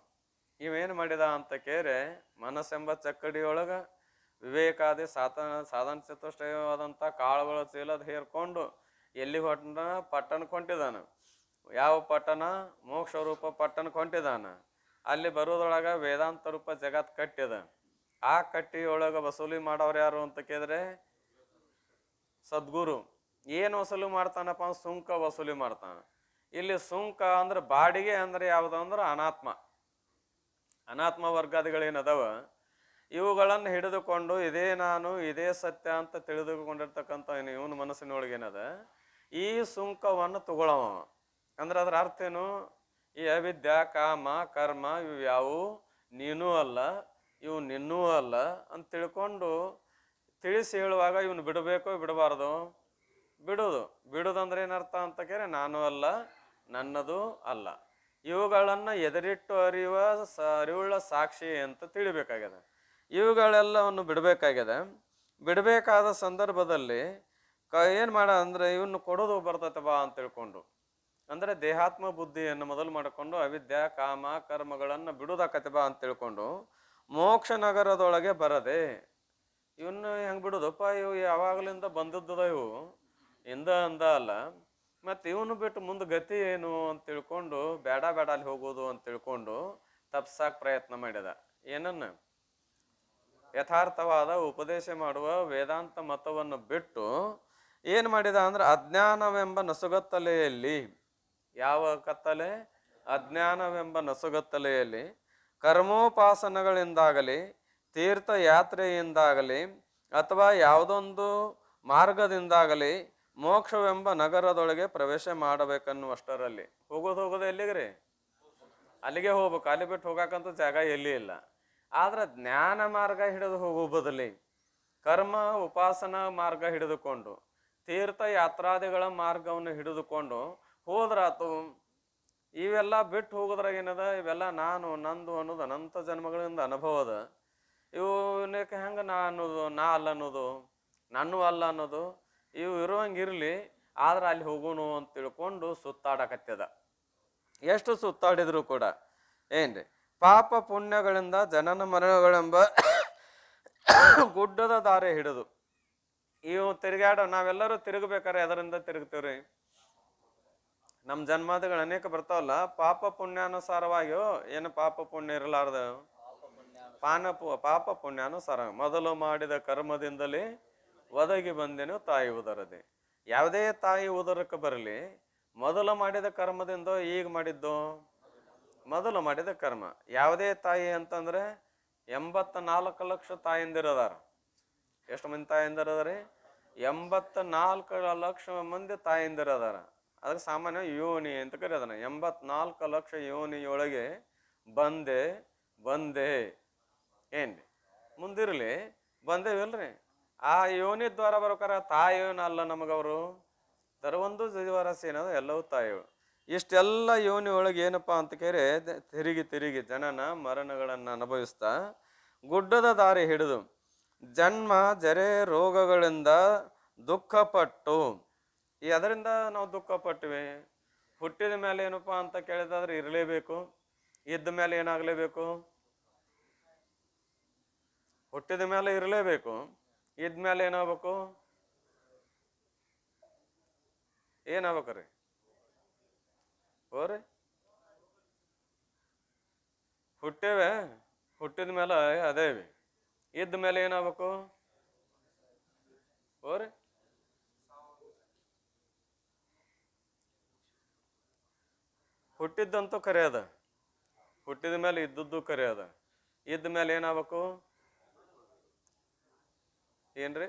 ಇವೇನು ಮಾಡಿದ ಅಂತ ಕೇರೆ ಮನಸ್ಸೆಂಬ ಚಕ್ಕಡಿಯೊಳಗ ವಿವೇಕಾದಿ ಸಾಧನ ಚತುಷ್ಟಯವಾದಂಥ ಕಾಳುಗಳ ಚೀಲದ ಹೇರ್ಕೊಂಡು ಎಲ್ಲಿ ಪಟ್ಟಣಕ್ಕೆ ಹೊಂಟಿದಾನ. ಯಾವ ಪಟ್ಟಣ, ಮೋಕ್ಷ ರೂಪ ಪಟ್ಟಣಕ್ಕೆ ಹೊಂಟಿದಾನ. ಅಲ್ಲಿ ಬರೋದ್ರೊಳಗ ವೇದಾಂತ ರೂಪ ಜಗತ್ ಕಟ್ಟಿದ. ಆ ಕಟ್ಟಿಯೊಳಗ ವಸೂಲಿ ಮಾಡೋರು ಯಾರು ಅಂತ ಕೇಳಿದ್ರೆ ಸದ್ಗುರು. ಏನು ವಸೂಲಿ ಮಾಡ್ತಾನಪ್ಪ, ಸುಂಕ ವಸೂಲಿ ಮಾಡ್ತಾನ. ಇಲ್ಲಿ ಸುಂಕ ಅಂದ್ರೆ ಬಾಡಿಗೆ ಅಂದ್ರೆ ಯಾವುದು ಅಂದ್ರೆ ಅನಾತ್ಮ. ಅನಾತ್ಮ ವರ್ಗಾದಿಗಳೇನದಾವ ಇವುಗಳನ್ನು ಹಿಡಿದುಕೊಂಡು ಇದೇ ನಾನು ಇದೇ ಸತ್ಯ ಅಂತ ತಿಳಿದುಕೊಂಡಿರ್ತಕ್ಕಂಥ ಇವನ ಮನಸ್ಸಿನೊಳಗೆ ಏನದ, ಈ ಸುಂಕವನ್ನು ತಗೊಳವ. ಅಂದ್ರೆ ಅದರ ಅರ್ಥ ಏನು? ಈ ಅವಿದ್ಯಾ ಕಾಮ ಕರ್ಮ ಇವು ಯಾವು ನೀನೂ ಅಲ್ಲ, ಇವು ನಿನ್ನೂ ಅಲ್ಲ ಅಂತ ತಿಳ್ಕೊಂಡು ತಿಳಿಸಿ ಹೇಳುವಾಗ ಇವನು ಬಿಡಬೇಕೋ ಬಿಡಬಾರ್ದು? ಬಿಡುದಂದ್ರೆ ಏನರ್ಥ ಅಂತ ಕೇಳಿ, ನಾನು ಅಲ್ಲ, ನನ್ನದು ಅಲ್ಲ, ಇವುಗಳನ್ನು ಎದುರಿಟ್ಟು ಅರಿವುಳ್ಳ ಸಾಕ್ಷಿ ಅಂತ ತಿಳಿಬೇಕಾಗ್ಯದ. ಇವುಗಳೆಲ್ಲವನ್ನು ಬಿಡಬೇಕಾಗ್ಯದ. ಬಿಡಬೇಕಾದ ಸಂದರ್ಭದಲ್ಲಿ ಏನು ಮಾಡ ಅಂದ್ರೆ ಇವನು ಕೊಡೋದು ಬರ್ತೈತೆ ಬಾ ಅಂತ ತಿಳ್ಕೊಂಡು, ಅಂದ್ರೆ ದೇಹಾತ್ಮ ಬುದ್ಧಿಯನ್ನು ಮೊದಲು ಮಾಡಿಕೊಂಡು ಅವಿದ್ಯಾ ಕಾಮ ಕರ್ಮಗಳನ್ನು ಬಿಡುದಾಕತೆ ಬಾ ಅಂತ ತಿಳ್ಕೊಂಡು ಮೋಕ್ಷ ನಗರದೊಳಗೆ ಬರದೆ ಇವನ್ನ ಹೆಂಗ್ ಬಿಡುದಪ್ಪ, ಇವು ಯಾವಾಗಲಿಂದ ಬಂದದ್ದದ, ಇವು ಅಂದ ಅಲ್ಲ, ಮತ್ತೆ ಇವನು ಬಿಟ್ಟು ಮುಂದೆ ಗತಿ ಏನು ಅಂತ ತಿಳ್ಕೊಂಡು ಬೇಡ ಅಲ್ಲಿ ಹೋಗೋದು ಅಂತ ತಿಳ್ಕೊಂಡು ತಪ್ಸಾಕ್ ಪ್ರಯತ್ನ ಮಾಡಿದ. ಏನನ್ನ? ಯಥಾರ್ಥವಾದ ಉಪದೇಶ ಮಾಡುವ ವೇದಾಂತ ಮತವನ್ನು ಬಿಟ್ಟು ಏನು ಮಾಡಿದ ಅಂದ್ರೆ ಅಜ್ಞಾನವೆಂಬ ನಸುಗತ್ತಲೆಯಲ್ಲಿ, ಯಾವ ಕತ್ತಲೆ? ಅಜ್ಞಾನವೆಂಬ ನಸುಗತ್ತಲೆಯಲ್ಲಿ ಕರ್ಮೋಪಾಸನಗಳಿಂದಾಗಲಿ ತೀರ್ಥಯಾತ್ರೆಯಿಂದಾಗಲಿ ಅಥವಾ ಯಾವುದೊಂದು ಮಾರ್ಗದಿಂದಾಗಲಿ ಮೋಕ್ಷವೆಂಬ ನಗರದೊಳಗೆ ಪ್ರವೇಶ ಮಾಡಬೇಕನ್ನುವಷ್ಟರಲ್ಲಿ ಹೋಗೋದು ಎಲ್ಲಿಗ್ರಿ? ಅಲ್ಲಿಗೆ ಹೋಗ್ಬೇಕು. ಅಲ್ಲಿ ಬಿಟ್ಟು ಹೋಗಾಕಂತ ಜಾಗ ಎಲ್ಲಿ ಇಲ್ಲ. ಆದ್ರೆ ಜ್ಞಾನ ಮಾರ್ಗ ಹಿಡಿದು ಹೋಗುವ ಬದಲಿ ಕರ್ಮ ಉಪಾಸನಾ ಮಾರ್ಗ ಹಿಡಿದುಕೊಂಡು ತೀರ್ಥ ಯಾತ್ರಾದಿಗಳ ಮಾರ್ಗವನ್ನು ಹಿಡಿದುಕೊಂಡು ಹೋದ್ರಾತು. ಇವೆಲ್ಲ ಬಿಟ್ಟು ಹೋಗೋದ್ರಾಗ ಏನದ? ಇವೆಲ್ಲ ನಾನು ನಂದು ಅನ್ನೋದು ಅನಂತ ಜನ್ಮಗಳಿಂದ ಅನುಭವದ. ಇವನಕ್ಕೆ ಹೆಂಗ ನಾ ಅನ್ನೋದು, ನಾ ಅಲ್ಲ ಅನ್ನೋದು, ನಾನು ಅಲ್ಲ ಅನ್ನೋದು, ಇವು ಇರುವಂಗಿರ್ಲಿ, ಆದ್ರೆ ಅಲ್ಲಿ ಹೋಗೋಣ ಅಂತ ತಿಳ್ಕೊಂಡು ಸುತ್ತಾಡಕತ್ತದ. ಎಷ್ಟು ಸುತ್ತಾಡಿದ್ರು ಕೂಡ ಏನ್ರಿ, ಪಾಪ ಪುಣ್ಯಗಳಿಂದ ಜನನ ಮರಣಗಳೆಂಬ ಗುಡ್ಡದ ದಾರಿ ಹಿಡಿದು ಇವು ನಾವೆಲ್ಲರೂ ತಿರುಗಬೇಕಾರೆ ಅದರಿಂದ ತಿರುಗ್ತೀವ್ರಿ. ನಮ್ಮ ಜನ್ಮಾದಿಗಳು ಅನೇಕ ಬರ್ತಾವಲ್ಲ, ಪಾಪ ಪುಣ್ಯಾನುಸಾರವಾಗಿಯೋ ಏನು ಪಾಪ ಪುಣ್ಯ ಇರಲಾರ್ದ ಪಾಪ ಪುಣ್ಯಾನುಸಾರ ಮೊದಲು ಮಾಡಿದ ಕರ್ಮದಿಂದಲೇ ಒದಗಿ ಬಂದೆನು ತಾಯಿ ಉದರದೆ. ಯಾವುದೇ ತಾಯಿ ಉದರಕ್ಕೆ ಬರಲಿ, ಮೊದಲು ಮಾಡಿದ ಕರ್ಮದಿಂದ ಈಗ ಮಾಡಿದ್ದು ಮೊದಲು ಮಾಡಿದ ಕರ್ಮ. ಯಾವುದೇ ತಾಯಿ ಅಂತಂದ್ರೆ 84 ಲಕ್ಷ ತಾಯಿಂದಿರದಾರ. ಎಷ್ಟು ಮಂದಿ ತಾಯಿಂದಿರದಾರಿ? 84 ಲಕ್ಷ ಮಂದಿ ತಾಯಿಂದಿರದಾರ. ಅದಕ್ಕೆ ಸಾಮಾನ್ಯ ಯೋನಿ ಅಂತ ಕರೆಯೋದನ್ನ. 84 ಲಕ್ಷ ಯೋನಿಯೊಳಗೆ ಬಂದೆ ಏನ್ರಿ ಮುಂದಿರ್ಲಿ ಬಂದೇವಿಲ್ರಿ. ಆ ಯೋನಿ ದ್ವಾರ ಬರ್ಬೇಕಾರ ತಾಯಿನಲ್ಲ ನಮಗವರು ತರವೊಂದು ಜೀವರಾಶಿ ಏನದ ಎಲ್ಲವೂ ತಾಯಿಗಳು. ಇಷ್ಟೆಲ್ಲ ಯೋನಿ ಒಳಗೆ ಏನಪ್ಪಾ ಅಂತ ಕೇಳಿ ತಿರುಗಿ ಜನನ ಮರಣಗಳನ್ನು ಅನುಭವಿಸ್ತಾ ಗುಡ್ಡದ ದಾರಿ ಹಿಡಿದು ಜನ್ಮ ಜರೆ ರೋಗಗಳಿಂದ ದುಃಖಪಟ್ಟು, ಈ ಅದರಿಂದ ನಾವು ದುಃಖಪಟ್ಟಿವಿ. ಹುಟ್ಟಿದ ಮೇಲೆ ಏನಪ್ಪಾ ಅಂತ ಕೇಳಿದಾದ್ರೆ ಇರಲೇಬೇಕು, ಇದ್ದ ಮೇಲೆ ಏನಾಗಲೇಬೇಕು? ಹುಟ್ಟಿದ ಮೇಲೆ ಇರಲೇಬೇಕು, ಇದ್ಮೇಲೆ ಏನಾಗಬೇಕು? ಏನಾಗ್ಬೇಕ್ರಿ? ಹೋರಿ ಹುಟ್ಟೇವೆ, ಹುಟ್ಟಿದ ಮೇಲೆ ಅದೇವಿ, ಇದ್ದ ಮೇಲೆ ಏನಾಗಬೇಕು? ಹೋರಿ ಹುಟ್ಟಿದ್ದಂತೂ ಕರೆ ಅದ, ಹುಟ್ಟಿದ ಮೇಲೆ ಇದ್ದದ್ದು ಕರೆ ಅದ, ಇದ್ದ ಮೇಲೆ ಏನಾಗಬೇಕು? ಏನ್ರಿ?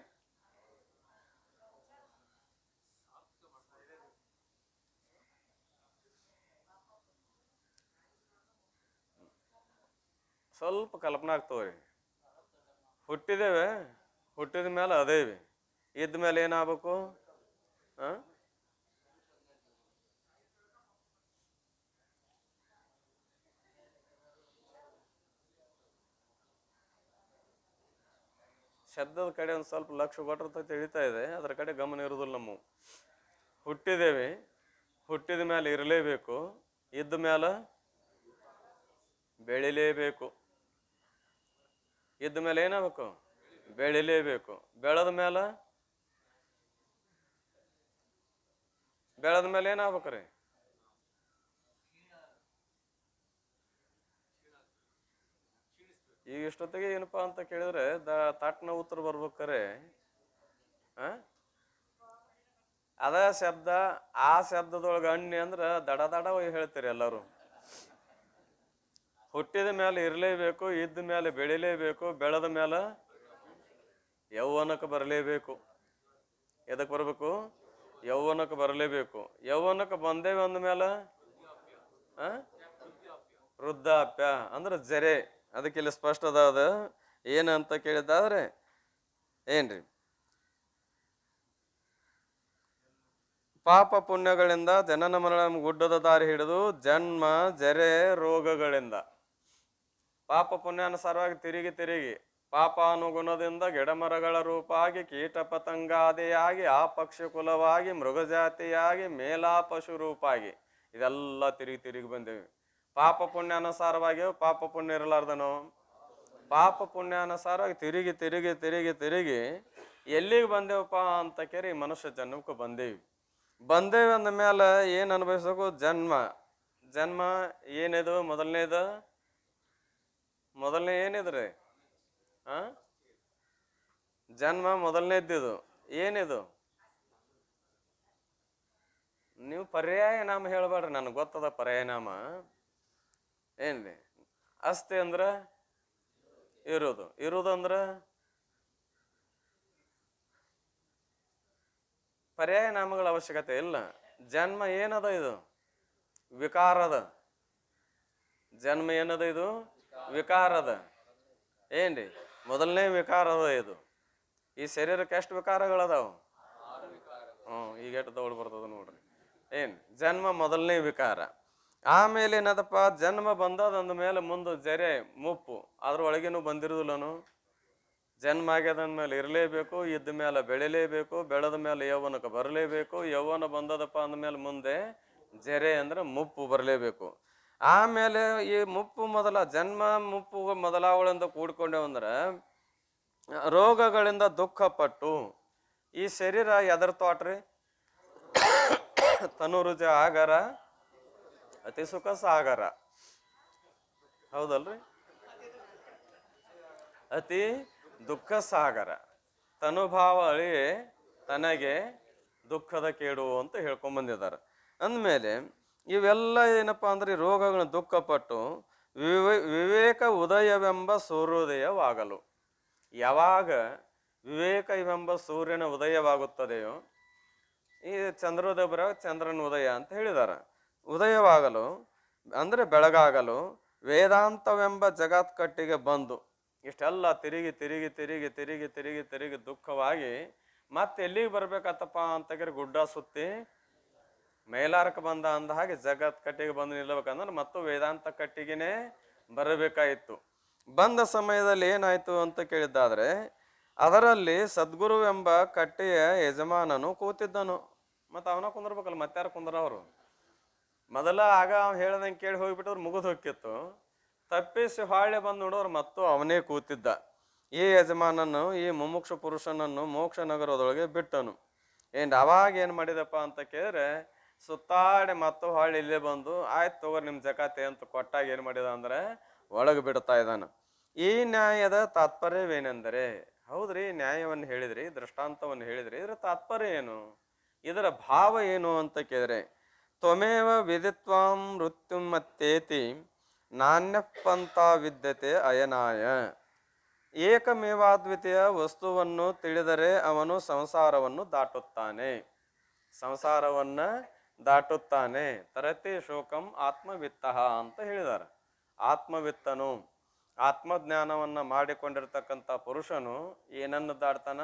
ಸ್ವಲ್ಪ ಕಲ್ಪನಾ ಆಗ್ತವ್ರಿ. ಹುಟ್ಟಿದೇವೆ, ಹುಟ್ಟಿದ ಮೇಲೆ ಅದೇವಿ, ಇದ್ದ ಮೇಲೆ ಏನಾಗಬೇಕು? ಶಬ್ದದ ಕಡೆ ಒಂದು ಸ್ವಲ್ಪ ಲಕ್ಷ ಕೊಟ್ಟರೆ ತಿಳಿತಾ ಇದೆ, ಅದರ ಕಡೆ ಗಮನ ಇರುವುದಿಲ್ಲ. ನಮ್ಮ ಹುಟ್ಟಿದೇವೆ, ಹುಟ್ಟಿದ ಮೇಲೆ ಇರಲೇಬೇಕು, ಇದ್ದ ಮೇಲೆ ಬೆಳಿಲೇಬೇಕು, ಇದ್ದ ಮೇಲೆ ಏನಾಗಬೇಕು? ಬೆಳಿಲೇಬೇಕು, ಬೆಳೆದ ಮೇಲೆ ಏನಾಗ್ಬೇಕ್ರಿ? ಈಗ ಇಷ್ಟೊತ್ತಿಗೆ ಏನಪ್ಪಾ ಅಂತ ಕೇಳಿದ್ರೆ ತಾಟ್ನ ಉತ್ತರ ಬರ್ಬೇಕಾರೆ ಅದ ಶಬ್ದ, ಆ ಶಬ್ದದೊಳಗೆ ಅಣ್ಣಿ ಅಂದ್ರ ದಡ ಹೇಳ್ತೀರಿ ಎಲ್ಲರೂ. ಹುಟ್ಟಿದ ಮೇಲೆ ಇರಲೇಬೇಕು, ಇದ್ದ ಮೇಲೆ ಬೆಳಿಲೇಬೇಕು, ಬೆಳೆದ ಮೇಲೆ ಯೌವನಕ್ಕೆ ಬರಲೇಬೇಕು. ಎದಕ್ಕೆ ಬರಬೇಕು? ಯೌವನಕ್ಕೆ ಬರಲೇಬೇಕು. ಯೌವನಕ್ಕೆ ಬಂದೇವೆ ಅಂದಮೇಲೆ ವೃದ್ಧಾಪ್ಯ ಅಂದ್ರೆ ಜರೆ. ಅದಕ್ಕೆ ಇಲ್ಲಿ ಸ್ಪಷ್ಟ ಅದ. ಏನಂತ ಕೇಳಿದ್ದಾದ್ರೆ ಏನ್ರಿ, ಪಾಪ ಪುಣ್ಯಗಳಿಂದ ಜನನ ಮರಣ ಗುಡ್ಡದ ದಾರಿ ಹಿಡಿದು ಜನ್ಮ ಜರೆ ರೋಗಗಳಿಂದ, ಪಾಪ ಪುಣ್ಯಾನುಸಾರವಾಗಿ ತಿರುಗಿ ತಿರುಗಿ ಪಾಪಾನುಗುಣದಿಂದ ಗಿಡಮರಗಳ ರೂಪಾಗಿ ಕೀಟ ಪತಂಗಾದಿಯಾಗಿ ಆ ಪಕ್ಷಿ ಕುಲವಾಗಿ ಮೃಗಜಾತಿಯಾಗಿ ಮೇಲಾ ಪಶು ರೂಪಾಗಿ ಇದೆಲ್ಲ ತಿರುಗಿ ತಿರುಗಿ ಬಂದೇವಿ. ಪಾಪ ಪುಣ್ಯಾನುಸಾರವಾಗಿ ಪಾಪ ಪುಣ್ಯ ಇರಲಾರ್ದನು ಪಾಪ ಪುಣ್ಯಾನುಸಾರವಾಗಿ ತಿರುಗಿ ತಿರುಗಿ ತಿರುಗಿ ತಿರುಗಿ ಎಲ್ಲಿಗೆ ಬಂದೇವಪ್ಪ ಅಂತ ಕೇರಿ ಮನುಷ್ಯ ಜನ್ಮಕ್ಕೆ ಬಂದೇವಿ ಅಂದ ಮೇಲೆ ಏನು ಅನುಭವಿಸ್ಬೇಕು? ಜನ್ಮ ಏನಿದು? ಮೊದಲನೇ ಏನಿದ್ರಿ? ಜನ್ಮ ಮೊದಲನೇದ್ದಿದು ಏನಿದು? ನೀವು ಪರ್ಯಾಯ ನಾಮ ಹೇಳ್ಬೇಡ್ರಿ, ನನಗೆ ಗೊತ್ತದ ಪರ್ಯಾಯ ನಾಮ ಏನ್ರಿ. ಅಸ್ತಿ ಅಂದ್ರ ಇರುದಂದ್ರ ಪರ್ಯಾಯ ನಾಮಗಳ ಅವಶ್ಯಕತೆ ಇಲ್ಲ. ಜನ್ಮ ಏನದ? ಇದು ವಿಕಾರದ ಜನ್ಮ ಏನದ? ಇದು ವಿಕಾರದ ಏನ್ರಿ, ಮೊದಲನೇ ವಿಕಾರದ ಇದು. ಈ ಶರೀರಕ್ಕೆ ಎಷ್ಟು ವಿಕಾರಗಳದಾವ? ಈಗ ಎಷ್ಟು ದೌಡ್ ಬರ್ತದ ನೋಡ್ರಿ. ಏನ್ ಜನ್ಮ ಮೊದಲನೇ ವಿಕಾರ. ಆಮೇಲೆ ಏನದಪ್ಪ? ಜನ್ಮ ಬಂದದಂದ ಮೇಲೆ ಮುಂದೆ ಜರೆ ಮುಪ್ಪು ಅದ್ರೊಳಗೇನು ಬಂದಿರುದಿಲ್ಲನು. ಜನ್ಮ ಆಗ್ಯದಂದ್ಮೇಲೆ ಇರಲೇಬೇಕು, ಇದ್ದ ಮೇಲೆ ಬೆಳಿಲೇಬೇಕು, ಬೆಳೆದ ಮೇಲೆ ಯೌವನಕ್ಕೆ ಬರಲೇಬೇಕು, ಯೌವನ ಬಂದದಪ್ಪ ಅಂದಮೇಲೆ ಮುಂದೆ ಜರೆ ಅಂದ್ರೆ ಮುಪ್ಪು ಬರಲೇಬೇಕು. ಆಮೇಲೆ ಈ ಮುಪ್ಪು ಜನ್ಮ ಮುಪ್ಪು ಮೊದಲಾವಳಿಂದ ಕೂಡ್ಕೊಂಡೇವಂದ್ರೆ ರೋಗಗಳಿಂದ ದುಃಖಪಟ್ಟು ಈ ಶರೀರ ಎದರ್ ತೋಟ್ರಿ? ತನುರುಜ ಆಗರ ಅತಿ ಸುಖ ಸಾಗರ, ಹೌದಲ್ರಿ? ಅತಿ ದುಃಖ ಸಾಗರ, ತನುಭಾವ ಅಳಿಯೇ ತನಗೆ ದುಃಖದ ಕೇಡು ಅಂತ ಹೇಳ್ಕೊಂಡ್ಬಂದಿದ್ದಾರೆ. ಅಂದಮೇಲೆ ಇವೆಲ್ಲ ಏನಪ್ಪಾ ಅಂದ್ರೆ ರೋಗಗಳನ್ನ ದುಃಖಪಟ್ಟು ವಿವೇಕ ಉದಯವೆಂಬ ಸೂರ್ಯೋದಯವಾಗಲು. ಯಾವಾಗ ವಿವೇಕವೆಂಬ ಸೂರ್ಯನ ಉದಯವಾಗುತ್ತದೆಯೋ, ಈ ಚಂದ್ರೋದಯ ಬರ ಚಂದ್ರನ ಉದಯ ಅಂತ ಹೇಳಿದಾರ. ಉದಯವಾಗಲು ಅಂದ್ರೆ ಬೆಳಗಾಗಲು ವೇದಾಂತವೆಂಬ ಜಗತ್ ಕಟ್ಟಿಗೆ ಬಂದು ಇಷ್ಟೆಲ್ಲ ತಿರುಗಿ ತಿರುಗಿ ತಿರುಗಿ ತಿರುಗಿ ತಿರುಗಿ ತಿರುಗಿ ದುಃಖವಾಗಿ ಮತ್ತೆ ಎಲ್ಲಿಗೆ ಬರ್ಬೇಕತ್ತಪ್ಪ ಅಂತಂದ್ರೆ ಗುಡ್ಡ ಸುತ್ತಿ ಮೇಲಾರಕ್ಕೆ ಬಂದ ಅಂದ ಹಾಗೆ ಜಗತ್ ಕಟ್ಟಿಗೆ ಬಂದು ನಿಲ್ಲಬೇಕಂದ್ರೆ ಮತ್ತು ವೇದಾಂತ ಕಟ್ಟಿಗೆನೇ ಬರಬೇಕಾಯಿತು. ಬಂದ ಸಮಯದಲ್ಲಿ ಏನಾಯ್ತು ಅಂತ ಕೇಳಿದ್ದಾದ್ರೆ ಅದರಲ್ಲಿ ಸದ್ಗುರುವೆಂಬ ಕಟ್ಟೆಯ ಯಜಮಾನನು ಕೂತಿದ್ದನು. ಮತ್ತು ಅವನ ಕುಂದಿರ್ಬೇಕಲ್ಲ, ಮತ್ತಾರು ಕುಂದ್ರ ಅವರು ಮೊದಲ ಆಗ ಅವ್ ಹೇಳ್ದಂಗೆ ಕೇಳಿ ಹೋಗ್ಬಿಟ್ಟವ್ರು ಮುಗಿದು ಹೋಗಿತ್ತು. ತಪ್ಪಿಸಿ ಹಾಳೆ ಬಂದು ನೋಡೋರು ಮತ್ತು ಅವನೇ ಕೂತಿದ್ದ. ಈ ಯಜಮಾನನು ಈ ಮುಮುಕ್ಷ ಪುರುಷನನ್ನು ಮೋಕ್ಷ ನಗರದೊಳಗೆ ಬಿಟ್ಟನು. ಅವಾಗ ಏನು ಮಾಡಿದಪ್ಪ ಅಂತ ಕೇಳಿದ್ರೆ ಸುತ್ತಾಡಿ ಮತ್ತು ಹಾಳೆ ಇಲ್ಲೇ ಬಂದು ಆಯ್ತು ತಗೋರಿ ನಿಮ್ಮ ಜಕಾತೆ ಅಂತ ಕೊಟ್ಟಾಗ ಏನು ಮಾಡಿದ ಅಂದ್ರೆ ಒಳಗೆ ಬಿಡ್ತಾ ಇದ್ದಾನ. ಈ ನ್ಯಾಯದ ತಾತ್ಪರ್ಯವೇನೆಂದರೆ, ಹೌದ್ರಿ ನ್ಯಾಯವನ್ನು ಹೇಳಿದ್ರಿ, ದೃಷ್ಟಾಂತವನ್ನು ಹೇಳಿದ್ರಿ, ಇದರ ತಾತ್ಪರ್ಯ ಏನು, ಇದರ ಭಾವ ಏನು ಅಂತ ಕೇಳಿದ್ರೆ, ತ್ವಮೇವ ವಿದಿತ್ವಾಂ ಮೃತ್ಯುಮತ್ತೇತಿ ನಾಣ್ಯಪಂಥ ವಿದ್ಯತೆ ಅಯನಾಯ. ಏಕಮೇವಾದ್ವಿತೀಯ ವಸ್ತುವನ್ನು ತಿಳಿದರೆ ಅವನು ಸಂಸಾರವನ್ನು ದಾಟುತ್ತಾನೆ. ತರತಿ ಶೋಕಂ ಆತ್ಮವಿತ್ತ ಅಂತ ಹೇಳಿದ್ದಾರೆ. ಆತ್ಮವಿತ್ತನು, ಆತ್ಮಜ್ಞಾನವನ್ನ ಮಾಡಿಕೊಂಡಿರ್ತಕ್ಕಂಥ ಪುರುಷನು ಏನನ್ನು ದಾಟ್ತಾನ?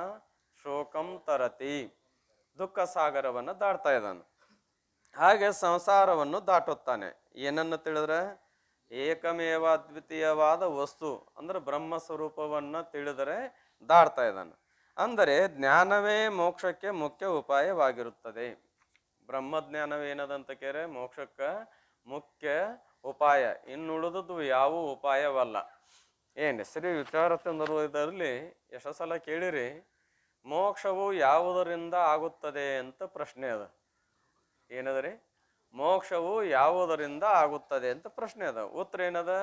ಶೋಕಂ ತರತಿ, ದುಃಖ ಸಾಗರವನ್ನು ದಾಟ್ತಾ ಇದ್ದಾನೆ. ಹಾಗೆ ಸಂಸಾರವನ್ನು ದಾಟುತ್ತಾನೆ. ಏನನ್ನು ತಿಳಿದ್ರೆ? ಏಕಮೇವ ಅದ್ವಿತೀಯವಾದ ವಸ್ತು ಅಂದ್ರೆ ಬ್ರಹ್ಮ ಸ್ವರೂಪವನ್ನ ತಿಳಿದರೆ ದಾಟ್ತಾ ಇದ್ದಾನೆ. ಅಂದರೆ ಜ್ಞಾನವೇ ಮೋಕ್ಷಕ್ಕೆ ಮುಖ್ಯ ಉಪಾಯವಾಗಿರುತ್ತದೆ. ಬ್ರಹ್ಮಜ್ಞಾನವೇನದಂತ ಕೇರೆ ಮೋಕ್ಷಕ್ಕೆ ಮುಖ್ಯ ಉಪಾಯ, ಇನ್ನುಳಿದದ್ದು ಯಾವ ಉಪಾಯವಲ್ಲ. ಶ್ರೀ ವಿಚಾರಚಂದ್ರದಲ್ಲಿ ಎಷ್ಟು ಸಲ ಕೇಳಿರಿ, ಮೋಕ್ಷವು ಯಾವುದರಿಂದ ಆಗುತ್ತದೆ ಅಂತ ಪ್ರಶ್ನೆ ಅದ. ಏನದ್ರಿ? ಮೋಕ್ಷವು ಯಾವುದರಿಂದ ಆಗುತ್ತದೆ ಅಂತ ಪ್ರಶ್ನೆ ಅದ. ಉತ್ತರ ಏನದ?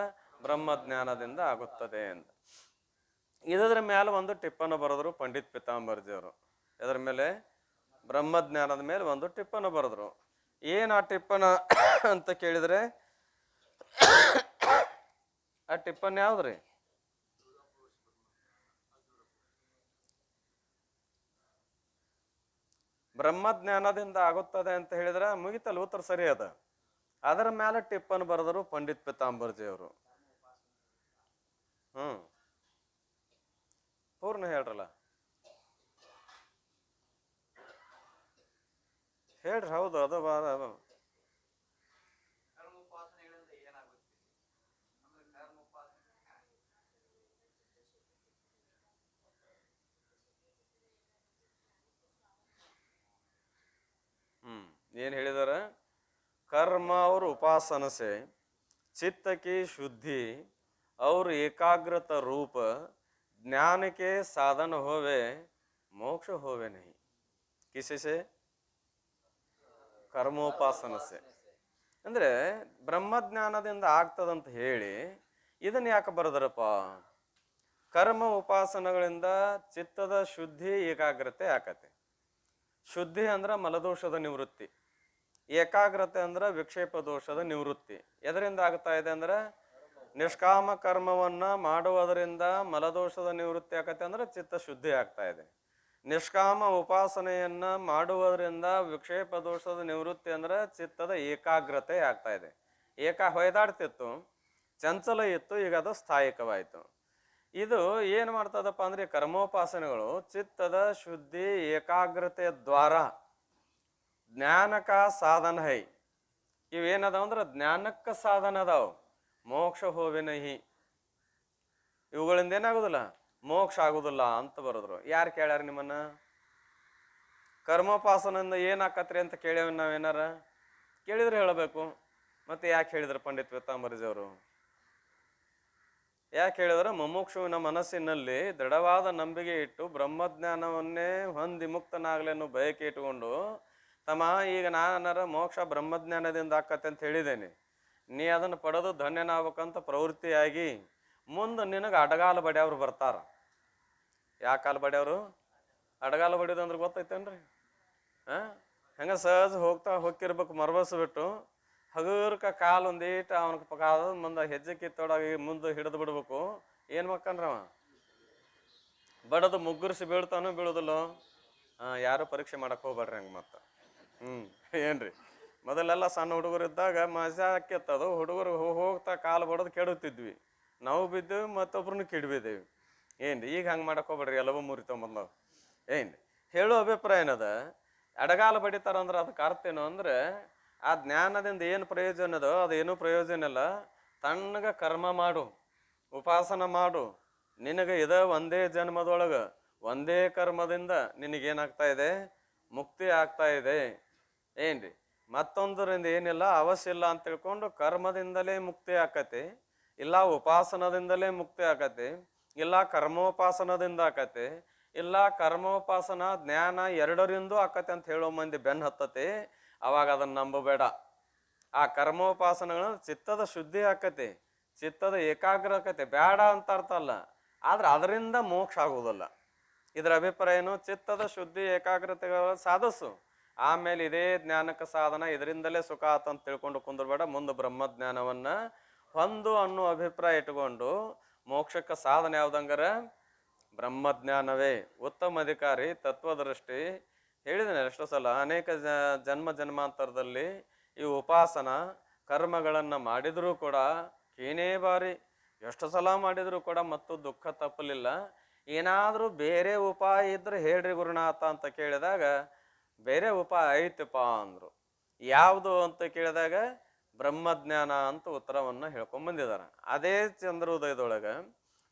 ಬ್ರಹ್ಮಜ್ಞಾನದಿಂದ ಆಗುತ್ತದೆ ಅಂತ. ಇದರ ಮೇಲೆ ಒಂದು ಟಿಪ್ಪಣ ಬರೆದ್ರು ಪಂಡಿತ್ ಪೀತಾಂಬರ್ಜಿಯವರು. ಇದರ ಮೇಲೆ ಬ್ರಹ್ಮಜ್ಞಾನದ ಮೇಲೆ ಒಂದು ಟಿಪ್ಪಣ ಬರೆದ್ರು. ಏನ್ ಆ ಟಿಪ್ಪಣ ಅಂತ ಕೇಳಿದ್ರೆ, ಆ ಟಿಪ್ಪಣಿ ಯಾವ್ದ್ರಿ? ಬ್ರಹ್ಮಜ್ಞಾನದಿಂದ ಆಗುತ್ತದೆ ಅಂತ ಹೇಳಿದ್ರೆ ಮುಗಿತಲ್ಲ, ಉತ್ತರ ಸರಿ ಅದ. ಅದರ ಮೇಲೆ ಟಿಪ್ಪನ್ ಬರೆದರು ಪಂಡಿತ್ ಪಿತಾಂಬರ್ಜಿ ಅವರು. ಪೂರ್ಣ ಹೇಳ್ರಲ್ಲ, ಹೇಳ್ರಿ. ಹೌದು, ಅದು ಏನ್ ಹೇಳಿದಾರ? कर्म और उपासना से चित्त की शुद्धि और एकाग्रता रूप ज्ञान के साधन होवे, मोक्ष होवे नहीं। किसी से? ಕರ್ಮೋಪಾಸನ ಸೆ. ಅಂದ್ರೆ ಬ್ರಹ್ಮಜ್ಞಾನದಿಂದ ಆಗ್ತದಂತ ಹೇಳಿ ಇದನ್ನ ಯಾಕೆ ಬರೆದರಪ್ಪ? ಕರ್ಮ ಉಪಾಸನಗಳಿಂದ ಚಿತ್ತದ ಶುದ್ಧಿ ಏಕಾಗ್ರತೆ ಆಕತೆ. ಶುದ್ಧಿ ಅಂದ್ರ ಮಲದೋಷದ ನಿವೃತ್ತಿ, ಏಕಾಗ್ರತೆ ಅಂದ್ರ ವಿಕ್ಷೇಪ ದೋಷದ ನಿವೃತ್ತಿ. ಎದರಿಂದ ಆಗ್ತಾ ಇದೆ ಅಂದ್ರೆ ನಿಷ್ಕಾಮ ಕರ್ಮವನ್ನ ಮಾಡುವುದರಿಂದ ಮಲದೋಷದ ನಿವೃತ್ತಿ ಆಕತೆ, ಅಂದ್ರೆ ಚಿತ್ತ ಶುದ್ಧಿ ಆಗ್ತಾ ಇದೆ. ನಿಷ್ಕಾಮ ಉಪಾಸನೆಯನ್ನ ಮಾಡುವುದರಿಂದ ವಿಕ್ಷೇಪ ದೋಷದ ನಿವೃತ್ತಿ ಅಂದ್ರೆ ಚಿತ್ತದ ಏಕಾಗ್ರತೆ ಆಗ್ತಾ ಇದೆ. ಹೊಯ್ದಾಡ್ತಿತ್ತು, ಚಂಚಲ ಇತ್ತು, ಈಗ ಅದು ಸ್ಥಾಯಿಕವಾಯಿತು. ಇದು ಏನು ಮಾಡ್ತದಪ್ಪ ಅಂದ್ರೆ ಕರ್ಮೋಪಾಸನೆಗಳು ಚಿತ್ತದ ಶುದ್ಧಿ ಏಕಾಗ್ರತೆಯ ದ್ವಾರ ಜ್ಞಾನಕ ಸಾಧನ ಹೈ. ಇವೇನದಾವ ಅಂದ್ರೆ ಜ್ಞಾನಕ್ಕ ಸಾಧನ ಅದಾವ, ಮೋಕ್ಷ ಹೋವಿನಹಿ. ಇವುಗಳಿಂದ ಏನಾಗುದಿಲ್ಲ, ಮೋಕ್ಷ ಆಗುದಿಲ್ಲ ಅಂತ ಬರೋದ್ರು. ಯಾರು ಕೇಳ್ಯಾರ ನಿಮ್ಮನ್ನ? ಕರ್ಮೋಪಾಸನೆಯಿಂದ ಏನಾಕತ್ರಿ ಅಂತ ಕೇಳ್ಯಾವ ನಾವೇನಾರ? ಕೇಳಿದ್ರೆ ಹೇಳಬೇಕು. ಮತ್ತೆ ಯಾಕೆ ಹೇಳಿದ್ರು ಪಂಡಿತ್ ಪಿತಾಂಬರ್ಜಿ ಅವರು? ಯಾಕೆ ಹೇಳಿದ್ರೆ ಮುಮುಕ್ಷುವಿನ ಮನಸ್ಸಿನಲ್ಲಿ ದೃಢವಾದ ನಂಬಿಕೆ ಇಟ್ಟು ಬ್ರಹ್ಮಜ್ಞಾನವನ್ನೇ ಹೊಂದಿ ಮುಕ್ತನಾಗ್ಲೆನ್ನು ಬಯಕೆ ಇಟ್ಟುಕೊಂಡು, ತಮ್ಮ ಈಗ ನಾನಾರ ಮೋಕ್ಷ ಬ್ರಹ್ಮಜ್ಞಾನದಿಂದ ಆಕತ್ತೆ ಅಂತ ಹೇಳಿದ್ದೇನೆ, ನೀ ಅದನ್ನು ಪಡೆದು ಧನ್ಯನಾಗಬೇಕಂತ ಪ್ರವೃತ್ತಿಯಾಗಿ ಮುಂದೆ ನಿನಗೆ ಅಡಗಾಲ ಬಡಿಯವ್ರು ಬರ್ತಾರ. ಯಾಕೆ ಕಾಲು ಬಡಿಯವರು? ಅಡಗಾಲ ಬಡಿಯೋದು ಅಂದ್ರೆ ಗೊತ್ತೈತೇನ್ರಿ? ಹೆಂಗ ಸಹಜ ಹೋಗ್ತಿರ್ಬೇಕು ಮರಬಸ್ ಬಿಟ್ಟು ಹಗುರ್ಕ ಕಾಲು ಒಂದೀಟ ಅವನ ಕಾಲ ಮುಂದೆ ಹೆಜ್ಜೆ ಕಿತ್ತೊಡಗಿ ಮುಂದೆ ಹಿಡಿದು ಬಿಡ್ಬೇಕು. ಏನ್ ಮಕ್ಕಂಡ್ರವ ಬಡದು ಮುಗ್ಗುರ್ಸಿ ಬೀಳ್ತಾನೋ ಬೀಳುದಿಲ್ಲೋ? ಯಾರು ಪರೀಕ್ಷೆ ಮಾಡಕ್ ಹೋಗ್ಬೇಡ್ರಿ ಹಂಗ. ಮತ್ತ ಏನ್ರಿ, ಮೊದಲೆಲ್ಲ ಸಣ್ಣ ಹುಡುಗರು ಇದ್ದಾಗ ಮಜಾ ಆಕ್ಯತ್ತದು. ಹುಡುಗರು ಹೋಗ್ತಾ ಕಾಲು ಬಡದು ಕೆಡುತ್ತಿದ್ವಿ, ನಾವು ಬಿದ್ದೇವಿ, ಮತ್ತೊಬ್ರನ್ನ ಕಿಡ್ಬಿದ್ದೇವಿ. ಏನ್ರಿ ಈಗ ಹಂಗೆ ಮಾಡಕ್ ಹೋಗ್ಬೇಡ್ರಿ, ಎಲ್ಲವೂ ಮುರಿತೊಂಬಂದವು. ಏನ್ರಿ ಹೇಳೋ ಅಭಿಪ್ರಾಯ ಏನದ? ಎಡಗಾಲ ಬಡಿತಾರ ಅಂದ್ರೆ ಅದಕ್ಕೆ ಅರ್ಥ ಏನು ಅಂದ್ರೆ ಆ ಜ್ಞಾನದಿಂದ ಏನು ಪ್ರಯೋಜನ ಅದೋ ಅದೇನು ಪ್ರಯೋಜನ ಇಲ್ಲ. ತಣ್ಣಗ ಕರ್ಮ ಮಾಡು, ಉಪಾಸನ ಮಾಡು. ನಿನಗೆ ಇದ ಒಂದೇ ಜನ್ಮದೊಳಗ ಒಂದೇ ಕರ್ಮದಿಂದ ನಿನಗೇನಾಗ್ತಾ ಇದೆ? ಮುಕ್ತಿ ಆಗ್ತಾ ಇದೆ. ಏನ್ರಿ ಮತ್ತೊಂದರಿಂದ ಏನಿಲ್ಲ, ಅವಶ್ಯ ಇಲ್ಲ ಅಂತ ತಿಳ್ಕೊಂಡು ಕರ್ಮದಿಂದಲೇ ಮುಕ್ತಿ ಆಕತಿ, ಇಲ್ಲ ಉಪಾಸನದಿಂದಲೇ ಮುಕ್ತಿ ಆಕತಿ, ಇಲ್ಲ ಕರ್ಮೋಪಾಸನದಿಂದ ಆಕತಿ, ಇಲ್ಲ ಕರ್ಮೋಪಾಸನ ಜ್ಞಾನ ಎರಡರಿಂದೂ ಆಕತಿ ಅಂತ ಹೇಳೋ ಮಂದಿ ಬೆನ್ನು ಹತ್ತತಿ. ಅವಾಗ ಅದನ್ನ ನಂಬಬೇಡ. ಆ ಕರ್ಮೋಪಾಸನಗಳ ಚಿತ್ತದ ಶುದ್ಧಿ ಆಕತಿ, ಚಿತ್ತದ ಏಕಾಗ್ರ ಆಕತಿ, ಬೇಡ ಅಂತ ಅರ್ಥ ಅಲ್ಲ. ಆದ್ರೆ ಅದರಿಂದ ಮೋಕ್ಷ ಆಗುವುದಿಲ್ಲ. ಇದರ ಅಭಿಪ್ರಾಯ ಏನು? ಚಿತ್ತದ ಶುದ್ಧಿ ಏಕಾಗ್ರತೆಗಳ ಸಾಧಸ್ಸು, ಆಮೇಲೆ ಇದೇ ಜ್ಞಾನಕ್ಕೆ ಸಾಧನ, ಇದರಿಂದಲೇ ಸುಖ ಆತಂತ ತಿಳ್ಕೊಂಡು ಕುಂದ್ರಬೇಡ. ಮುಂದೆ ಬ್ರಹ್ಮಜ್ಞಾನವನ್ನ ಹೊಂದು ಅನ್ನೋ ಅಭಿಪ್ರಾಯ ಇಟ್ಕೊಂಡು ಮೋಕ್ಷಕ್ಕೆ ಸಾಧನ ಯಾವ್ದಂಗಾರ ಬ್ರಹ್ಮಜ್ಞಾನವೇ ಉತ್ತಮ ಅಧಿಕಾರಿ. ತತ್ವದೃಷ್ಟಿ ಹೇಳಿದ್ದೇನೆ ಎಷ್ಟೋ ಸಲ, ಅನೇಕ ಜನ್ಮ ಜನ್ಮಾಂತರದಲ್ಲಿ ಈ ಉಪಾಸನ ಕರ್ಮಗಳನ್ನು ಮಾಡಿದರೂ ಕೂಡ ಏನೇ ಬಾರಿ ಎಷ್ಟು ಸಲ ಮಾಡಿದರೂ ಕೂಡ ಮತ್ತು ದುಃಖ ತಪ್ಪಲಿಲ್ಲ. ಏನಾದರೂ ಬೇರೆ ಉಪಾಯ ಇದ್ರೆ ಹೇಳ್ರಿ ಗುರುನಾಥ ಅಂತ ಕೇಳಿದಾಗ, ಬೇರೆ ಉಪಾಯ ಐತಪ್ಪ ಅಂದ್ರು. ಯಾವುದು ಅಂತ ಕೇಳಿದಾಗ ಬ್ರಹ್ಮಜ್ಞಾನ ಅಂತ ಉತ್ತರವನ್ನು ಹೇಳ್ಕೊಂಡ್ ಅದೇ ಚಂದ್ರೋದಯದೊಳಗ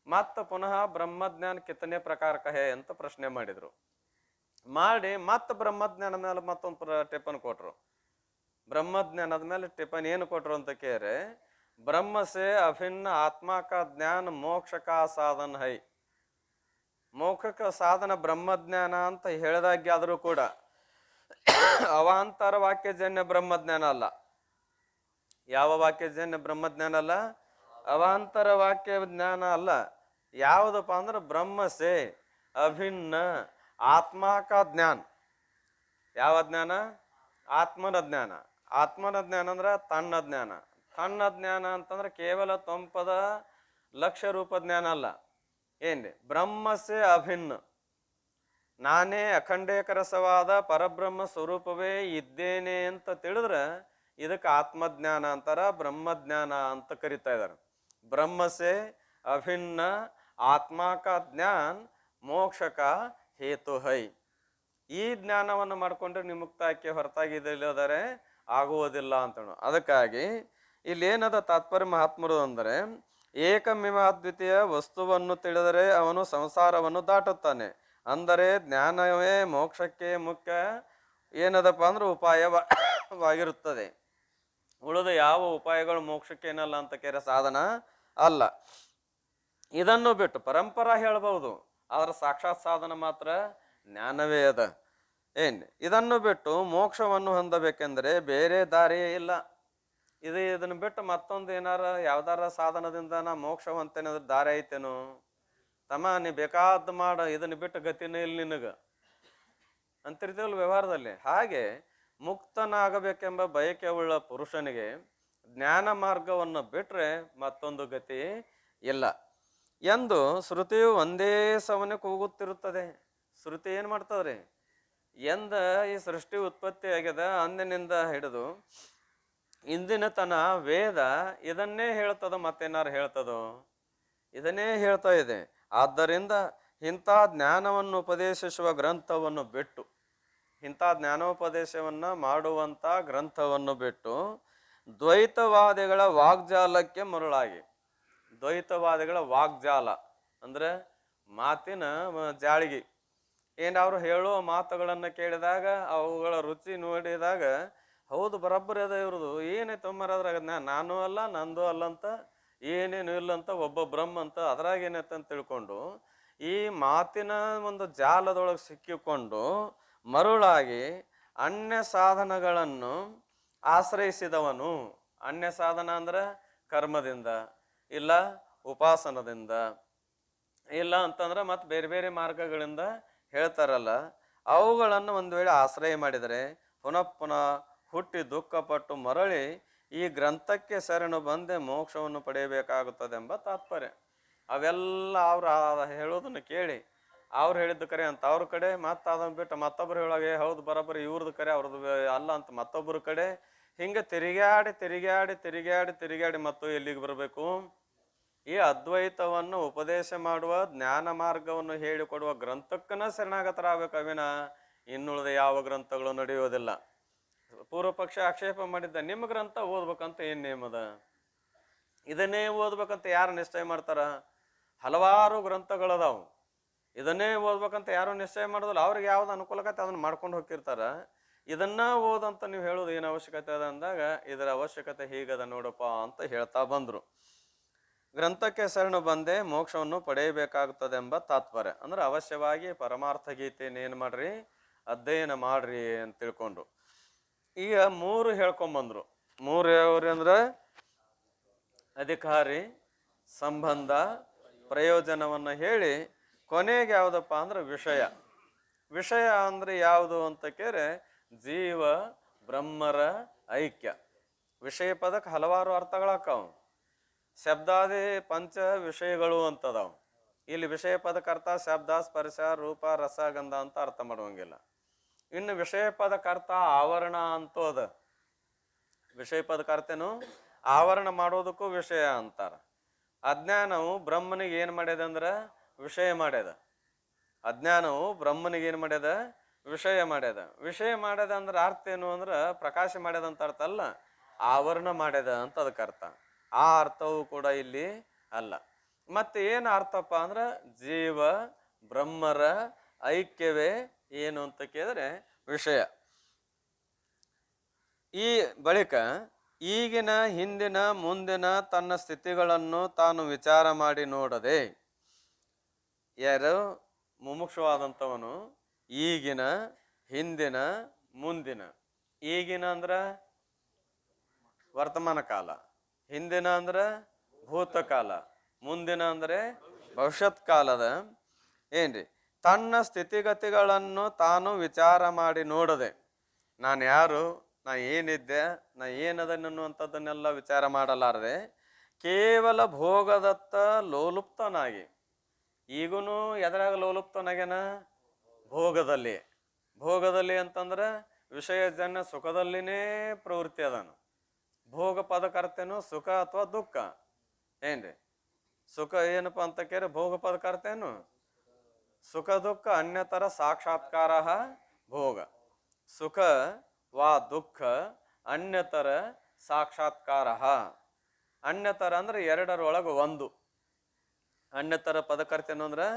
ಮತ್ತ ಪುನಃ ಬ್ರಹ್ಮಜ್ಞಾನ ಕಿತ್ತನೆ ಪ್ರಕಾರ ಕಹೆ ಅಂತ ಪ್ರಶ್ನೆ ಮಾಡಿದ್ರು. ಮಾಡಿ ಮತ್ತ ಬ್ರಹ್ಮಜ್ಞಾನ ಮೇಲೆ ಮತ್ತೊಂದು ಟಿಪ್ಪನ್ ಕೊಟ್ರು. ಬ್ರಹ್ಮಜ್ಞಾನದ ಮೇಲೆ ಟಿಪ್ಪನ್ ಏನು ಕೊಟ್ರು ಅಂತ ಕೇಳ್ರೆ, ಬ್ರಹ್ಮ ಸೆ ಅಭಿನ್ನ ಆತ್ಮ ಕಾ ಜ್ಞಾನ ಮೋಕ್ಷ ಕಾ ಸಾಧನ ಹೈ. ಮೋಕ್ಷಕ ಸಾಧನ ಬ್ರಹ್ಮಜ್ಞಾನ ಅಂತ ಹೇಳಿದಾಗ್ಯಾದರೂ ಕೂಡ ಅವಾಂತರ ವಾಕ್ಯಜನ್ಯ ಬ್ರಹ್ಮಜ್ಞಾನ ಅಲ್ಲ. ಯಾವ ವಾಕ್ಯಜನ್ಯ ಬ್ರಹ್ಮಜ್ಞಾನ ಅಲ್ಲ? ಅವಾಂತರ ವಾಕ್ಯ ಜ್ಞಾನ ಅಲ್ಲ. ಯಾವುದಪ್ಪ ಅಂದ್ರೆ ಬ್ರಹ್ಮಸೆ ಅಭಿನ್ನ ಆತ್ಮಕ ಜ್ಞಾನ. ಯಾವ ಜ್ಞಾನ? ಆತ್ಮನ ಜ್ಞಾನ. ಆತ್ಮನ ಜ್ಞಾನ ಅಂದ್ರೆ ತನ್ನ ಜ್ಞಾನ. ತನ್ನ ಜ್ಞಾನ ಅಂತಂದ್ರೆ ಕೇವಲ ತೊಂಪದ ಲಕ್ಷ್ಯ ರೂಪ ಜ್ಞಾನ ಅಲ್ಲ. ಏನ್ರಿ? ಬ್ರಹ್ಮಸೆ ಅಭಿನ್ನ, ನಾನೇ ಅಖಂಡೇಕರಸವಾದ ಪರಬ್ರಹ್ಮ ಸ್ವರೂಪವೇ ಇದ್ದೇನೆ ಅಂತ ತಿಳಿದ್ರೆ ಇದಕ್ಕೆ ಆತ್ಮಜ್ಞಾನ ಅಂತಾರ, ಬ್ರಹ್ಮಜ್ಞಾನ ಅಂತ ಕರಿತಾ ಇದ್ದಾರೆ. ಬ್ರಹ್ಮಸೆ ಅಭಿನ್ನ ಆತ್ಮಾಕ ಜ್ಞಾನ ಮೋಕ್ಷಕ ಹೇತು ಹೈ. ಈ ಜ್ಞಾನವನ್ನು ಮಾಡ್ಕೊಂಡ್ರೆ ನಿಮುಕ್ತಾಕ್ಕೆ ಹೊರತಾಗಿ ಇಲ್ಲದರೆ ಆಗುವುದಿಲ್ಲ ಅಂತ. ಅದಕ್ಕಾಗಿ ಇಲ್ಲಿ ಏನದ ತಾತ್ಪರ್ಯ ಮಹಾತ್ಮರು ಅಂದರೆ, ಏಕಮೇವ ಅದ್ವಿತೀಯ ವಸ್ತುವನ್ನು ತಿಳಿದರೆ ಅವನು ಸಂಸಾರವನ್ನು ದಾಟುತ್ತಾನೆ. ಅಂದರೆ ಜ್ಞಾನವೇ ಮೋಕ್ಷಕ್ಕೆ ಮುಖ್ಯ ಏನದಪ್ಪ ಅಂದ್ರೆ ಉಪಾಯವಾಗಿರುತ್ತದೆ. ಉಳಿದ ಯಾವ ಉಪಾಯಗಳು ಮೋಕ್ಷಕ್ಕೆ ಏನಲ್ಲ ಅಂತ ಕೇರ ಸಾಧನ ಅಲ್ಲ. ಇದನ್ನು ಬಿಟ್ಟು ಪರಂಪರಾ ಹೇಳ್ಬಹುದು, ಆದ್ರೆ ಸಾಕ್ಷಾತ್ ಸಾಧನ ಮಾತ್ರ ಜ್ಞಾನವೇ ಅದ. ಇದನ್ನು ಬಿಟ್ಟು ಮೋಕ್ಷವನ್ನು ಹೊಂದಬೇಕೆಂದರೆ ಬೇರೆ ದಾರಿಯೇ ಇಲ್ಲ. ಇದನ್ನು ಬಿಟ್ಟು ಮತ್ತೊಂದು ಏನಾರ ಯಾವ್ದಾರ ಸಾಧನದಿಂದ ನಾ ಮೋಕ್ಷ ಹೊಂತೇನೆ ಅಂದ್ರೆ ದಾರಿ ಐತೇನು? ತಮ್ಮ ನೀ ಬೇಕಾದ ಮಾಡ, ಇದನ್ನ ಬಿಟ್ಟು ಗತಿನೇ ಇಲ್ಲ ನಿನಗ ಅಂತಿರ್ತೀವಲ್ಲ ವ್ಯವಹಾರದಲ್ಲಿ. ಹಾಗೆ ಮುಕ್ತನಾಗಬೇಕೆಂಬ ಬಯಕೆ ಉಳ್ಳ ಪುರುಷನಿಗೆ ಜ್ಞಾನ ಮಾರ್ಗವನ್ನು ಬಿಟ್ರೆ ಮತ್ತೊಂದು ಗತಿ ಇಲ್ಲ ಎಂದು ಶ್ರುತಿಯು ಒಂದೇ ಸವನೆ ಕೂಗುತ್ತಿರುತ್ತದೆ. ಶ್ರುತಿ ಏನ್ ಮಾಡ್ತದ್ರಿ? ಎಂದ ಈ ಸೃಷ್ಟಿ ಉತ್ಪತ್ತಿ ಆಗ್ಯದ ಅಂದಿನಿಂದ ಹಿಡಿದು ಇಂದಿನ ತನ ವೇದ ಇದನ್ನೇ ಹೇಳ್ತದ, ಮತ್ತೇನಾರು ಹೇಳ್ತದೋ? ಇದನ್ನೇ ಹೇಳ್ತಾ ಇದೆ. ಆದ್ದರಿಂದ ಇಂಥ ಜ್ಞಾನವನ್ನು ಉಪದೇಶಿಸುವ ಗ್ರಂಥವನ್ನು ಬಿಟ್ಟು, ಇಂಥ ಜ್ಞಾನೋಪದೇಶವನ್ನು ಮಾಡುವಂಥ ಗ್ರಂಥವನ್ನು ಬಿಟ್ಟು ದ್ವೈತವಾದಿಗಳ ವಾಗ್ಜಾಲಕ್ಕೆ ಮರುಳಾಗಿ, ದ್ವೈತವಾದಿಗಳ ವಾಗ್ಜಾಲ ಅಂದ್ರೆ ಮಾತಿನ ಜಾಳಿಗೆ, ಅವ್ರು ಹೇಳುವ ಮಾತುಗಳನ್ನು ಕೇಳಿದಾಗ ಅವುಗಳ ರುಚಿ ನೋಡಿದಾಗ ಹೌದು ಬರಬ್ಬರಿ ಅದ ಇವ್ರದು, ಏನೈತೆ ಅದ್ರಾಗ ನಾನು ಅಲ್ಲ ನಂದು ಅಲ್ಲ ಅಂತ, ಏನೇನು ಇಲ್ಲ ಅಂತ, ಒಬ್ಬ ಬ್ರಹ್ಮ ಅಂತ, ಅದ್ರಾಗ ಏನೈತೆ ಅಂತ ತಿಳ್ಕೊಂಡು ಈ ಮಾತಿನ ಒಂದು ಜಾಲದೊಳಗೆ ಸಿಕ್ಕಿಕೊಂಡು ಮರುಳಾಗಿ ಅನ್ಯ ಸಾಧನಗಳನ್ನು ಆಶ್ರಯಿಸಿದವನು. ಅನ್ಯ ಸಾಧನ ಅಂದ್ರೆ ಕರ್ಮದಿಂದ, ಇಲ್ಲ ಉಪಾಸನದಿಂದ, ಇಲ್ಲ ಅಂತಂದ್ರೆ ಮತ್ತೆ ಬೇರೆ ಬೇರೆ ಮಾರ್ಗಗಳಿಂದ ಹೇಳ್ತಾರಲ್ಲ, ಅವುಗಳನ್ನು ಒಂದು ವೇಳೆ ಆಶ್ರಯ ಮಾಡಿದರೆ ಪುನಃ ಪುನಃ ಹುಟ್ಟಿ ದುಃಖಪಟ್ಟು ಮರಳಿ ಈ ಗ್ರಂಥಕ್ಕೆ ಶರಣು ಬಂದೆ ಮೋಕ್ಷವನ್ನು ಪಡೆಯಬೇಕಾಗುತ್ತದೆ ಎಂಬ ತಾತ್ಪರ್ಯ. ಅವೆಲ್ಲ ಅವ್ರು ಹೇಳೋದನ್ನು ಕೇಳಿ ಅವ್ರು ಹೇಳಿದ್ದು ಕರೆ ಅಂತ ಅವ್ರ ಕಡೆ, ಮತ್ತೆ ಅದನ್ನು ಬಿಟ್ಟು ಮತ್ತೊಬ್ಬರು ಹೇಳೋಗೆ ಹೌದು ಬರೋಬ್ಬರಿ ಇವ್ರದ್ದು ಕರೆ ಅವ್ರದ್ದು ಅಲ್ಲ ಅಂತ ಮತ್ತೊಬ್ಬರ ಕಡೆ, ಹಿಂಗೆ ತಿರುಗಾಡಿ ತಿರುಗಾಡಿ ತಿರುಗಾಡಿ ತಿರುಗಾಡಿ ಮತ್ತು ಎಲ್ಲಿಗೆ ಬರಬೇಕು? ಈ ಅದ್ವೈತವನ್ನು ಉಪದೇಶ ಮಾಡುವ ಜ್ಞಾನ ಮಾರ್ಗವನ್ನು ಹೇಳಿಕೊಡುವ ಗ್ರಂಥಕ್ಕನ ಶರಣಾಗತರಾಗಬೇಕು. ಅವಿನ ಇನ್ನುಳಿದ ಯಾವ ಗ್ರಂಥಗಳು ನಡೆಯೋದಿಲ್ಲ. ಪೂರ್ವ ಪಕ್ಷ ಆಕ್ಷೇಪ ಮಾಡಿದ್ದ, ನಿಮ್ಮ ಗ್ರಂಥ ಓದ್ಬೇಕಂತ ಏನ್ ನೇಮದ? ಇದನ್ನೇ ಓದ್ಬೇಕಂತ ಯಾರು ನಿಶ್ಚಯ ಮಾಡ್ತಾರ? ಹಲವಾರು ಗ್ರಂಥಗಳದಾವು, ಇದನ್ನೇ ಓದ್ಬೇಕಂತ ಯಾರು ನಿಶ್ಚಯ ಮಾಡೋದಿಲ್ಲ. ಅವ್ರಿಗೆ ಯಾವ್ದು ಅನುಕೂಲಕತೆ ಅದನ್ನ ಮಾಡ್ಕೊಂಡು ಹೋಗಿರ್ತಾರ. ಇದನ್ನ ಓದಂತ ನೀವು ಹೇಳೋದು ಏನು ಅವಶ್ಯಕತೆ ಅದ ಅಂದಾಗ, ಇದರ ಅವಶ್ಯಕತೆ ಹೀಗದ ನೋಡಪ್ಪ ಅಂತ ಹೇಳ್ತಾ ಬಂದ್ರು. ಗ್ರಂಥಕ್ಕೆ ಶರಣು ಬಂದೆ ಮೋಕ್ಷವನ್ನು ಪಡೆಯಬೇಕಾಗುತ್ತದೆ ಎಂಬ ತಾತ್ಪರ್ಯ. ಅಂದ್ರೆ ಅವಶ್ಯವಾಗಿ ಪರಮಾರ್ಥ ಗೀತೆಯನ್ನೇನು ಮಾಡ್ರಿ, ಅಧ್ಯಯನ ಮಾಡ್ರಿ ಅಂತ ತಿಳ್ಕೊಂಡು ಈಗ 3 ಹೇಳ್ಕೊಂಬಂದ್ರು. 3 ಯಾವ್ರಿ ಅಂದ್ರೆ ಅಧಿಕಾರಿ, ಸಂಬಂಧ, ಪ್ರಯೋಜನವನ್ನ ಹೇಳಿ ಕೊನೆಗೆ ಯಾವ್ದಪ್ಪ ಅಂದ್ರೆ ವಿಷಯ. ವಿಷಯ ಅಂದ್ರೆ ಯಾವುದು ಅಂತ ಕೇರೆ ಜೀವ ಬ್ರಹ್ಮರ ಐಕ್ಯ. ವಿಷಯ ಪದಕ್ಕೆ ಹಲವಾರು ಅರ್ಥಗಳಾಕಾವು. ಶಬ್ದಾದಿ ಪಂಚ ವಿಷಯಗಳು ಅಂತದಾವು. ಇಲ್ಲಿ ವಿಷಯ ಪದಕ್ಕೆ ಅರ್ಥ ಶಬ್ದ, ಸ್ಪರ್ಶ, ರೂಪ, ರಸ, ಗಂಧ ಅಂತ ಅರ್ಥ ಮಾಡುವಂಗಿಲ್ಲ. ಇನ್ನು ವಿಷಯ ಪದಕ್ಕೆ ಅರ್ಥ ಆವರಣ ಅಂತೂ ಅದ. ವಿಷಯ ಪದಕ್ಕೆ ಅರ್ಥನು ಆವರಣ ಮಾಡೋದಕ್ಕೂ ವಿಷಯ ಅಂತಾರ. ಅಜ್ಞಾನವು ಬ್ರಹ್ಮನಿಗೆ ಏನ್ ಮಾಡ್ಯದ ಅಂದ್ರ ವಿಷಯ ಮಾಡ್ಯದ. ಅಜ್ಞಾನವು ಬ್ರಹ್ಮನಿಗೆ ಏನ್ ಮಾಡ್ಯದ? ವಿಷಯ ಮಾಡ್ಯದ. ವಿಷಯ ಮಾಡ್ಯದ ಅಂದ್ರೆ ಅರ್ಥ ಏನು ಅಂದ್ರ ಪ್ರಕಾಶ ಮಾಡ್ಯದ ಅಂತ ಅರ್ಥ ಅಲ್ಲ, ಆವರಣ ಮಾಡ್ಯದ ಅಂತ ಅದಕ್ಕೆ ಅರ್ಥ. ಆ ಅರ್ಥವು ಕೂಡ ಇಲ್ಲಿ ಅಲ್ಲ. ಮತ್ತೆ ಏನು ಅರ್ಥಪ್ಪ ಅಂದ್ರ ಜೀವ ಬ್ರಹ್ಮರ ಐಕ್ಯವೇ ಏನು ಅಂತ ಕೇಳಿದ್ರೆ ವಿಷಯ. ಈ ಬಳಿಕ ಈಗಿನ ಹಿಂದಿನ ಮುಂದಿನ ತನ್ನ ಸ್ಥಿತಿಗಳನ್ನು ತಾನು ವಿಚಾರ ಮಾಡಿ ನೋಡದೆ, ಯಾರು ಮುಮುಕ್ಷವಾದಂಥವನು ಈಗಿನ ಹಿಂದಿನ ಮುಂದಿನ, ಈಗಿನ ಅಂದ್ರ ವರ್ತಮಾನ ಕಾಲ, ಹಿಂದಿನ ಅಂದ್ರ ಭೂತಕಾಲ, ಮುಂದಿನ ಅಂದ್ರೆ ಭವಿಷ್ಯತ್ ಕಾಲದ ಏನ್ರಿ ತನ್ನ ಸ್ಥಿತಿಗತಿಗಳನ್ನು ತಾನು ವಿಚಾರ ಮಾಡಿ ನೋಡದೆ, ನಾನು ಯಾರು, ನಾ ಏನಿದ್ದೆ, ನಾ ಏನದನ್ನುವಂಥದ್ದನ್ನೆಲ್ಲ ವಿಚಾರ ಮಾಡಲಾರದೆ ಕೇವಲ ಭೋಗದತ್ತ ಲೋಲುಪ್ತನಾಗಿ. ಈಗೂನು ಎದ್ರಾಗ ಲೋಲುಪ್ತನಾಗ್ಯಾನ? ಭೋಗದಲ್ಲಿ. ಭೋಗದಲ್ಲಿ ಅಂತಂದ್ರೆ ವಿಷಯಜನ್ಯ ಸುಖದಲ್ಲಿನೇ ಪ್ರವೃತ್ತಿ ಅದಾನು. ಭೋಗ ಪದಕರ್ತೇನು ಸುಖ ಅಥವಾ ದುಃಖ ಏನ್ರಿ? ಸುಖ ಏನಪ್ಪ ಅಂತ ಕೇಳಿ ಭೋಗ ಪದಕರ್ತೇನು ಸುಖ ದುಃಖ ಅನ್ಯತರ ಸಾಕ್ಷಾತ್ಕಾರ ಭೋಗ. ಸುಖ ವಾ ದುಃಖ ಅನ್ಯತರ ಸಾಕ್ಷಾತ್ಕಾರ. ಅನ್ಯತರ ಅಂದ್ರೆ ಎರಡರೊಳಗೆ ಒಂದು. ಅನ್ಯತರ ಪದಕರ್ತೇನು ಅಂದ್ರೆ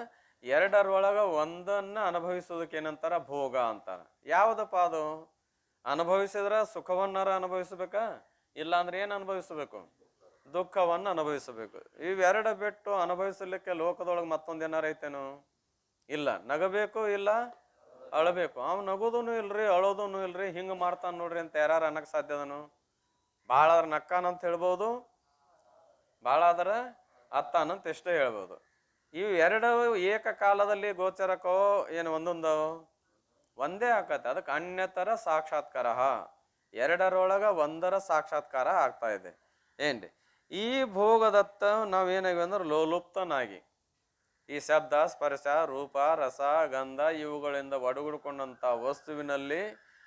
ಎರಡರೊಳಗ ಒಂದನ್ನ ಅನುಭವಿಸೋದಕ್ಕೆ ಏನಂತಾರ? ಭೋಗ ಅಂತಾರ. ಯಾವ್ದಪ್ಪ ಅದು? ಅನುಭವಿಸಿದ್ರೆ ಸುಖವನ್ನಾರ ಅನುಭವಿಸ್ಬೇಕಾ? ಇಲ್ಲ ಅಂದ್ರೆ ಏನ್ ಅನುಭವಿಸಬೇಕು? ದುಃಖವನ್ನು ಅನುಭವಿಸಬೇಕು. ಇವೆರಡ ಬಿಟ್ಟು ಅನುಭವಿಸಲಿಕ್ಕೆ ಲೋಕದೊಳಗೆ ಮತ್ತೊಂದೇನಾರ ಐತೇನು? ಇಲ್ಲ. ನಗಬೇಕು, ಇಲ್ಲ ಅಳಬೇಕು. ಅವ್ ನಗೋದೂ ಇಲ್ರಿ, ಅಳೋದೂ ಇಲ್ರಿ, ಹಿಂಗ ಮಾಡ್ತಾನ ನೋಡ್ರಿ ಅಂತ ಯಾರು ಅನ್ನಕ್ ಸಾಧ್ಯದನು? ಭಾಳ ಆದ್ರ ನಕ್ಕಾನಂತ ಹೇಳ್ಬೋದು, ಭಾಳ ಆದ್ರ ಅತ್ತಾನಂತ ಎಷ್ಟೇ ಹೇಳ್ಬೋದು. ಇವು ಎರಡು ಏಕಕಾಲದಲ್ಲಿ ಗೋಚರಕ್ಕೋ ಏನು ಒಂದೊಂದು ಒಂದೇ ಆಕತ್ತೆ. ಅದಕ್ಕೆ ಅನ್ಯತರ ಸಾಕ್ಷಾತ್ಕಾರ. ಎರಡರೊಳಗ ಒಂದರ ಸಾಕ್ಷಾತ್ಕಾರ ಆಗ್ತಾ ಇದೆ ಏನ್ರಿ? ಈ ಭೋಗದತ್ತ ನಾವೇನಾಗಿವೆ ಅಂದ್ರೆ ಲೋಲುಪ್ತನಾಗಿ ಈ ಶಬ್ದ ಸ್ಪರ್ಶ ರೂಪ ರಸ ಗಂಧ ಇವುಗಳಿಂದ ಒಡಗೂಡ್ಕೊಂಡಂತ ವಸ್ತುವಿನಲ್ಲಿ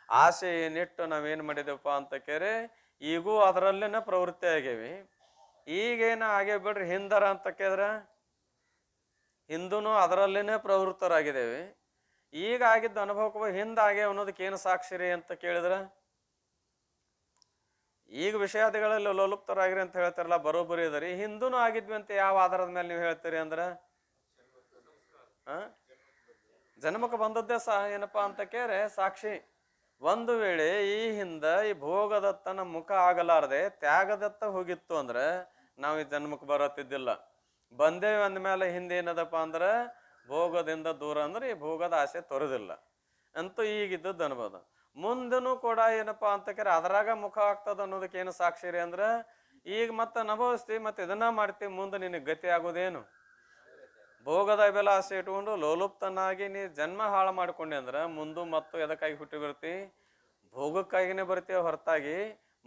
ಆಸೆ ಏನಿಟ್ಟು ನಾವೇನ್ ಮಾಡಿದೆವಪ್ಪ ಅಂತ ಕೇರೆ ಈಗೂ ಅದರಲ್ಲೇನ ಪ್ರವೃತ್ತಿ ಆಗೇವಿ. ಈಗೇನ ಆಗೇ ಬಿಡ್ರಿ ಹಿಂದರ ಅಂತ ಕೇಳಿದ್ರ ಹಿಂದೂನು ಅದರಲ್ಲೇನೆ ಪ್ರವೃತ್ತರಾಗಿದ್ದೇವೆ. ಈಗ ಆಗಿದ್ದ ಅನುಭವಕ್ಕೆ ಹಿಂದಾಗೆ ಅನ್ನೋದಕ್ಕೆ ಏನು ಸಾಕ್ಷಿರಿ ಅಂತ ಕೇಳಿದ್ರ ಈಗ ವಿಷಯಾದಿಗಳಲ್ಲಿ ಲೋಲುಪ್ತರಾಗಿರಿ ಅಂತ ಹೇಳ್ತಾರಲ್ಲ, ಬರೋಬ್ಬರಿ ಇದರಿ. ಹಿಂದೂನು ಆಗಿದ್ವಿ ಅಂತ ಯಾವ ಆಧಾರದ ಮೇಲೆ ನೀವು ಹೇಳ್ತೀರಿ ಅಂದ್ರ ಜನ್ಮಕ್ಕೆ ಬಂದದ್ದೇ ಏನಪ್ಪಾ ಅಂತ ಕೇರೆ ಸಾಕ್ಷಿ. ಒಂದು ವೇಳೆ ಈ ಹಿಂದ ಈ ಭೋಗದತ್ತನ ಮುಖ ಆಗಲಾರದೆ ತ್ಯಾಗದತ್ತ ಹೋಗಿತ್ತು ಅಂದ್ರೆ ನಾವು ಈ ಜನ್ಮಕ್ಕೆ ಬರತ್ತಿದ್ದಿಲ್ಲ. ಬಂದೇವಿ ಅಂದ್ಮೇಲೆ ಹಿಂದೆ ಏನದಪ್ಪ ಅಂದ್ರೆ ಭೋಗದಿಂದ ದೂರ ಅಂದ್ರೆ ಈ ಭೋಗದ ಆಸೆ ತೊರೆದಿಲ್ಲ ಅಂತೂ ಈಗಿದ್ದದ್ದು ಅನ್ಬೋದು. ಮುಂದೂ ಕೂಡ ಏನಪ್ಪಾ ಅಂತ ಕೇರೆ ಅದರಾಗ ಮುಖ ಆಗ್ತದ ಅನ್ನೋದಕ್ಕೆ ಏನು ಸಾಕ್ಷಿ ರೀ ಅಂದ್ರೆ ಈಗ ಮತ್ತೆ ಅನುಭವಿಸ್ತೀವಿ ಮತ್ತೆ ಇದನ್ನ ಮಾಡ್ತೀವಿ, ಮುಂದೆ ನಿನಗೆ ಗತಿ ಆಗೋದೇನು? ಭೋಗದ ಬೆಲೆ ಆಸೆ ಇಟ್ಕೊಂಡು ಲೋಲುಪ್ತನಾಗಿ ನೀ ಜನ್ಮ ಹಾಳು ಮಾಡ್ಕೊಂಡೆ ಅಂದ್ರೆ ಮುಂದೆ ಮತ್ತು ಎದಕ್ಕಾಗಿ ಹುಟ್ಟಿ ಬರ್ತಿ? ಭೋಗಕ್ಕಾಗಿನೇ ಬರ್ತೀವಿ ಹೊರತಾಗಿ